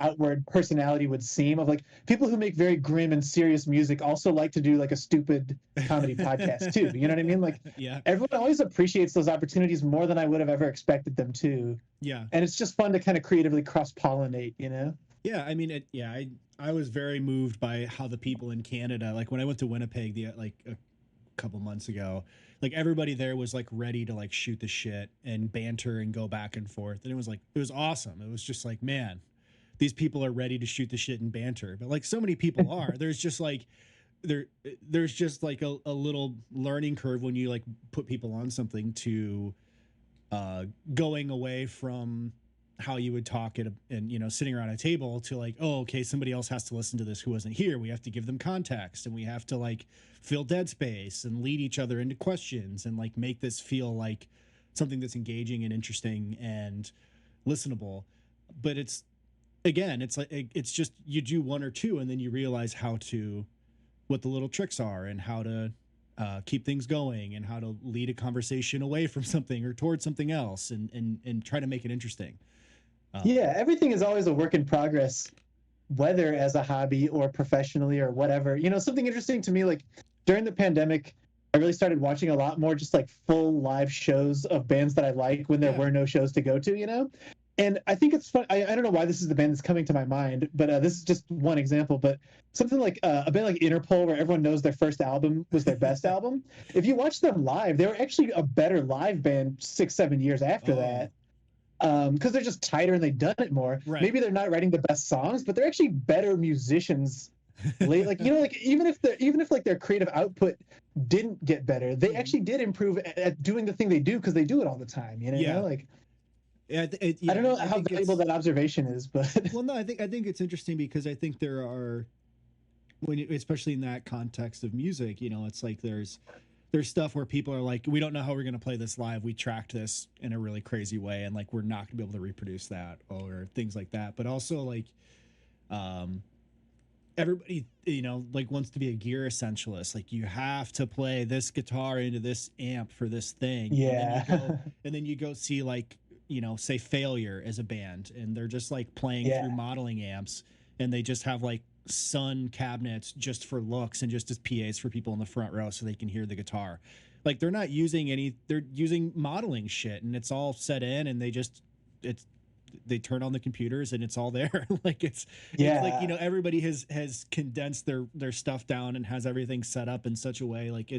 outward personality would seem. Of like people who make very grim and serious music also like to do like a stupid comedy podcast too. You know what I mean? Like everyone always appreciates those opportunities more than I would have ever expected them to. Yeah. And it's just fun to kind of creatively cross-pollinate, Yeah, I mean, I was very moved by how the people in Canada, like when I went to Winnipeg a couple months ago, like everybody there was like ready to like shoot the shit and banter and go back and forth, and it was awesome. It was just like, man, these people are ready to shoot the shit and banter. But like so many people are, there's just like there's just like a little learning curve when you like put people on something to going away from how you would talk and sitting around a table to like, oh, okay, somebody else has to listen to this who wasn't here. We have to give them context, and we have to like fill dead space and lead each other into questions and like make this feel like something that's engaging and interesting and listenable. But it's just you do one or two, and then you realize what the little tricks are and how to keep things going and how to lead a conversation away from something or towards something else and try to make it interesting. Everything is always a work in progress, whether as a hobby or professionally or whatever. Something interesting to me, like during the pandemic, I really started watching a lot more just like full live shows of bands that I like when there were no shows to go to, And I think it's fun. I don't know why this is the band that's coming to my mind, but this is just one example. But something like a band like Interpol, where everyone knows their first album was their best album. If you watch them live, they were actually a better live band 6-7 years after that. Because they're just tighter and they've done it more. Right. Maybe they're not writing the best songs, but they're actually better musicians. Like even if like their creative output didn't get better, they actually did improve at doing the thing they do because they do it all the time. Like. I don't know how valuable that observation is, but well, no, I think it's interesting because I think there are especially in that context of music, it's like there's stuff where people are like, we don't know how we're going to play this live. We tracked this in a really crazy way, and like we're not going to be able to reproduce that or things like that. But also like, everybody like wants to be a gear essentialist. Like you have to play this guitar into this amp for this thing. And then you go see like say Failure as a band, and they're just like playing through modeling amps, and they just have like Sun cabinets just for looks and just as PAs for people in the front row so they can hear the guitar. Like they're not using they're using modeling shit, and it's all set in, and they turn on the computers and it's all there. Like it's like everybody has condensed their stuff down and has everything set up in such a way like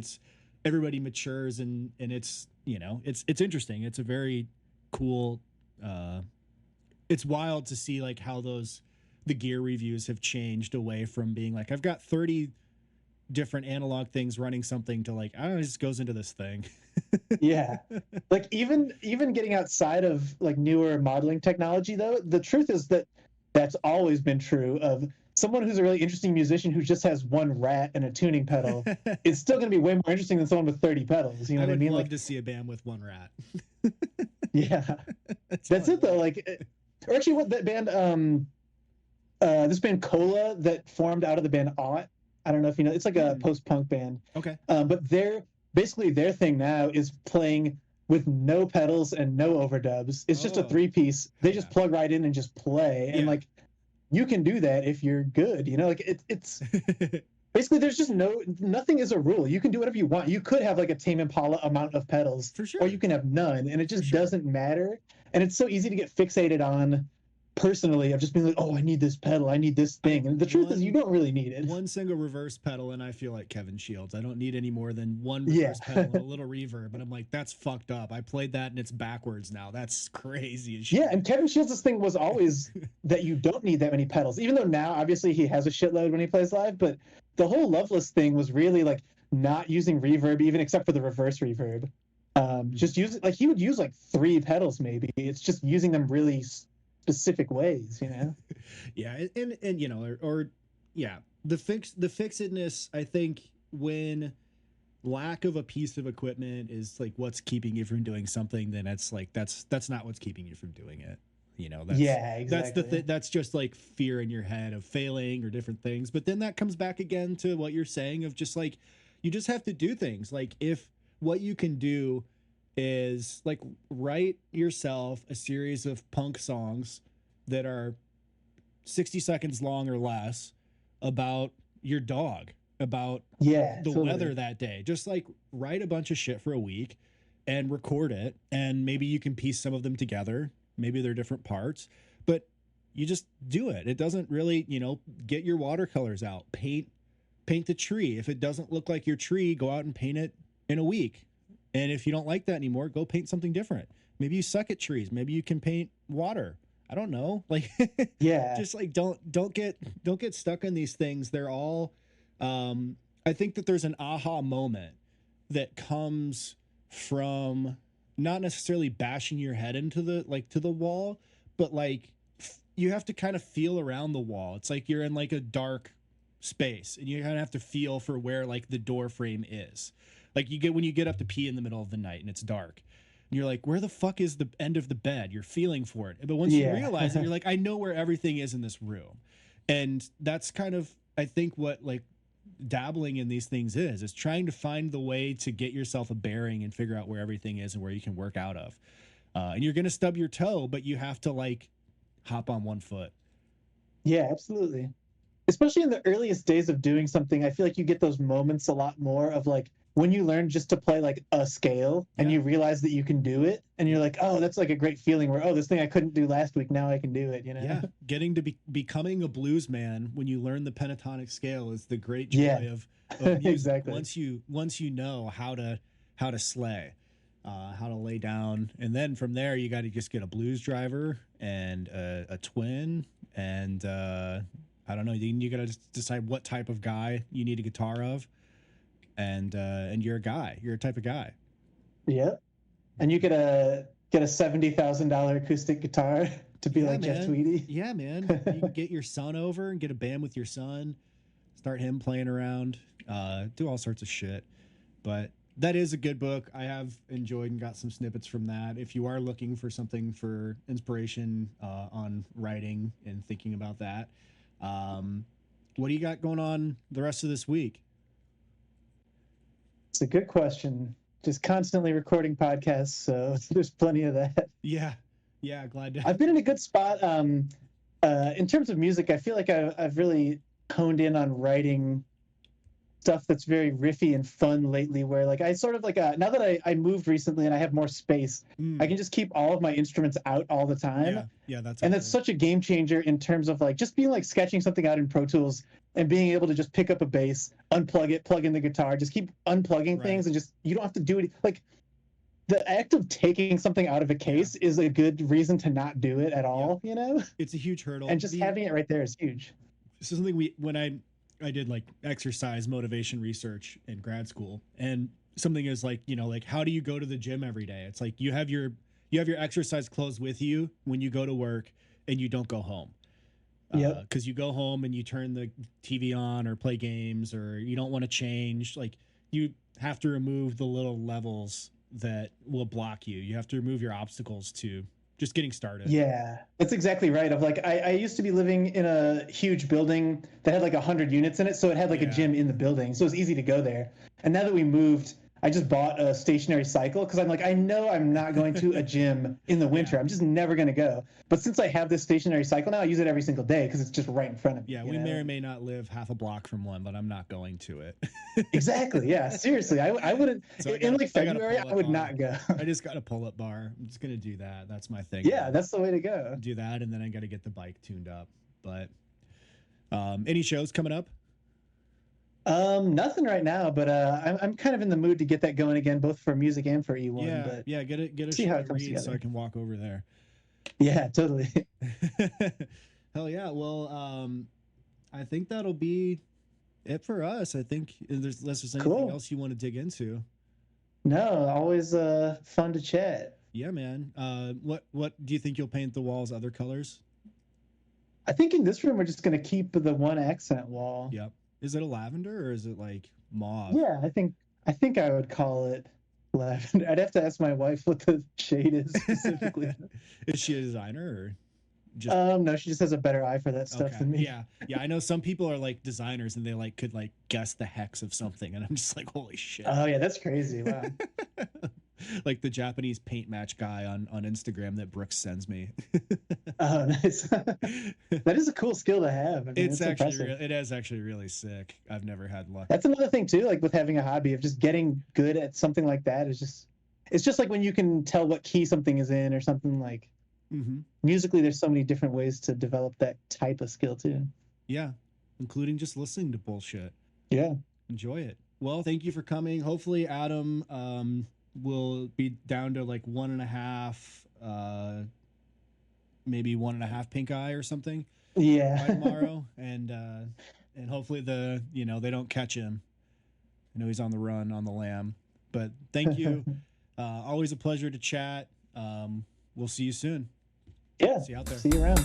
everybody matures, and it's it's interesting. It's a very cool it's wild to see like how the gear reviews have changed away from being like, I've got 30 different analog things running something, to like, I don't know, it just goes into this thing. Like even getting outside of like newer modeling technology though, the truth is that that's always been true of someone who's a really interesting musician who just has one rat and a tuning pedal is still going to be way more interesting than someone with 30 pedals. You know I what I would mean? love Like, to see a band with one rat. yeah, that's it though. Like, or actually, what that band, this band Cola that formed out of the band Ought. I don't know if you know. It's like a post-punk band. Okay. But basically their thing now is playing with no pedals and no overdubs. It's just a 3-piece. They just plug right in and just play. And like, you can do that if you're good, you know, like it's basically there's just nothing is a rule. You can do whatever you want. You could have like a Tame Impala amount of pedals, for sure, or you can have none, and it just doesn't matter. And it's so easy to get fixated on personally of just being like, oh, I need this pedal, I need this thing. And the truth is you don't really need it. One single reverse pedal and I feel like Kevin Shields. I don't need any more than one reverse pedal and a little reverb. But I'm like, that's fucked up. I played that and it's backwards now. That's crazy as shit. Yeah, and Kevin Shields' thing was always that you don't need that many pedals, even though now obviously he has a shitload when he plays live. But the whole Loveless thing was really like not using reverb, even except for the reverse reverb. Just use like he would use like 3 pedals maybe. It's just using them really specific ways, you know. Yeah, and you know, or yeah, the fixedness. I think when lack of a piece of equipment is like what's keeping you from doing something, then it's like that's not what's keeping you from doing it. You know, that's, yeah, exactly. That's just like fear in your head of failing or different things. But then that comes back again to what you're saying of just like you just have to do things. Like if what you can do is like write yourself a series of punk songs that are 60 seconds long or less about your dog, about the weather that day. Just like write a bunch of shit for a week and record it, and maybe you can piece some of them together. Maybe they're different parts, but you just do it. It doesn't really, you know, get your watercolors out, paint the tree. If it doesn't look like your tree, go out and paint it in a week. And if you don't like that anymore, go paint something different. Maybe you suck at trees. Maybe you can paint water. I don't know. Like, yeah, just like don't get stuck in these things. They're all, I think that there's an aha moment that comes from not necessarily bashing your head into the wall, but like you have to kind of feel around the wall. It's like you're in like a dark space and you kind of have to feel for where like the door frame is. Like when you get up to pee in the middle of the night and it's dark and you're like, where the fuck is the end of the bed? You're feeling for it. But once you realize it, you're like, I know where everything is in this room. And that's kind of, I think what like dabbling in these things is trying to find the way to get yourself a bearing and figure out where everything is and where you can work out of. And you're going to stub your toe, but you have to like hop on one foot. Yeah, absolutely. Especially in the earliest days of doing something, I feel like you get those moments a lot more of like when you learn just to play like a scale and you realize that you can do it and you're like, oh, that's like a great feeling where, oh, this thing I couldn't do last week, now I can do it, you know? Yeah, getting to becoming a blues man when you learn the pentatonic scale is the great joy of music. Exactly. Once you know how to slay, how to lay down, and then from there you got to just get a blues driver and a twin, and I don't know, you got to decide what type of guy you need a guitar of. And you're a guy. You're a type of guy. Yeah, and you get a $70,000 acoustic guitar to be like man. Jeff Tweedy. Yeah, man. You can get your son over and get a band with your son. Start him playing around. Do all sorts of shit. But that is a good book. I have enjoyed and got some snippets from that. If you are looking for something for inspiration on writing and thinking about that, what do you got going on the rest of this week? It's a good question. Just constantly recording podcasts, so there's plenty of that. Yeah, glad to. I've been in a good spot. In terms of music, I feel like I've really honed in on writing stuff that's very riffy and fun lately, where like I sort of like now that I moved recently and I have more space, I can just keep all of my instruments out all the time. Yeah, that's such a game changer in terms of like just being like sketching something out in Pro Tools and being able to just pick up a bass, unplug it, plug in the guitar, just keep unplugging things, and just you don't have to do it. Like the act of taking something out of a case is a good reason to not do it at all. You know, it's a huge hurdle, and just having it right there is huge. This is something when I did like exercise motivation research in grad school, and something is like, you know, like how do you go to the gym every day? It's like you have your exercise clothes with you when you go to work and you don't go home. Yep. Because you go home and you turn the TV on or play games, or you don't want to change. Like, you have to remove the little levels that will block you. You have to remove your obstacles to just getting started. Yeah, that's exactly right. Of like, I used to be living in a huge building that had like 100 units in it, so it had like a gym in the building, so it was easy to go there. And now that we moved, I just bought a stationary cycle because I'm like, I know I'm not going to a gym in the winter. I'm just never going to go. But since I have this stationary cycle now, I use it every single day because it's just right in front of me. Yeah, we may or may not live half a block from one, but I'm not going to it. Exactly. Yeah. Seriously, I wouldn't. So In like February, I would not go. I just got a pull-up bar. I'm just gonna do that. That's my thing. Yeah, that's the way to go. Do that, and then I got to get the bike tuned up. But any shows coming up? Nothing right now, but I'm kind of in the mood to get that going again, both for music and for E1. Yeah, but yeah, get a see show how to it comes read together. so I can walk over there. Yeah, totally. Hell yeah. Well, I think that'll be it for us. I think unless there's anything else you want to dig into. No, always fun to chat. Yeah, man. What do you think you'll paint the walls other colors? I think in this room we're just gonna keep the one accent wall. Yep. Is it a lavender or is it like mauve? Yeah, I think I would call it lavender. I'd have to ask my wife what the shade is specifically. Is she a designer or just no, she just has a better eye for that stuff than me. Yeah. I know some people are like designers and they like could like guess the hex of something, and I'm just like, holy shit. Oh yeah, that's crazy. Wow. Like the Japanese paint match guy on Instagram that Brooks sends me. Oh, nice. That is a cool skill to have. I mean, It's actually it is actually really sick. I've never had luck. That's another thing too, like with having a hobby of just getting good at something like that it's just like when you can tell what key something is in or something like. Musically, there's so many different ways to develop that type of skill too. Yeah, including just listening to bullshit. Yeah. Enjoy it. Well, thank you for coming. Hopefully Adam will be down to like 1.5 maybe 1.5 pink eye or something by tomorrow, and hopefully they don't catch him. I know he's on the run on the lam, but thank you. Always a pleasure to chat. We'll see you soon. Yeah, see you out there. See you around.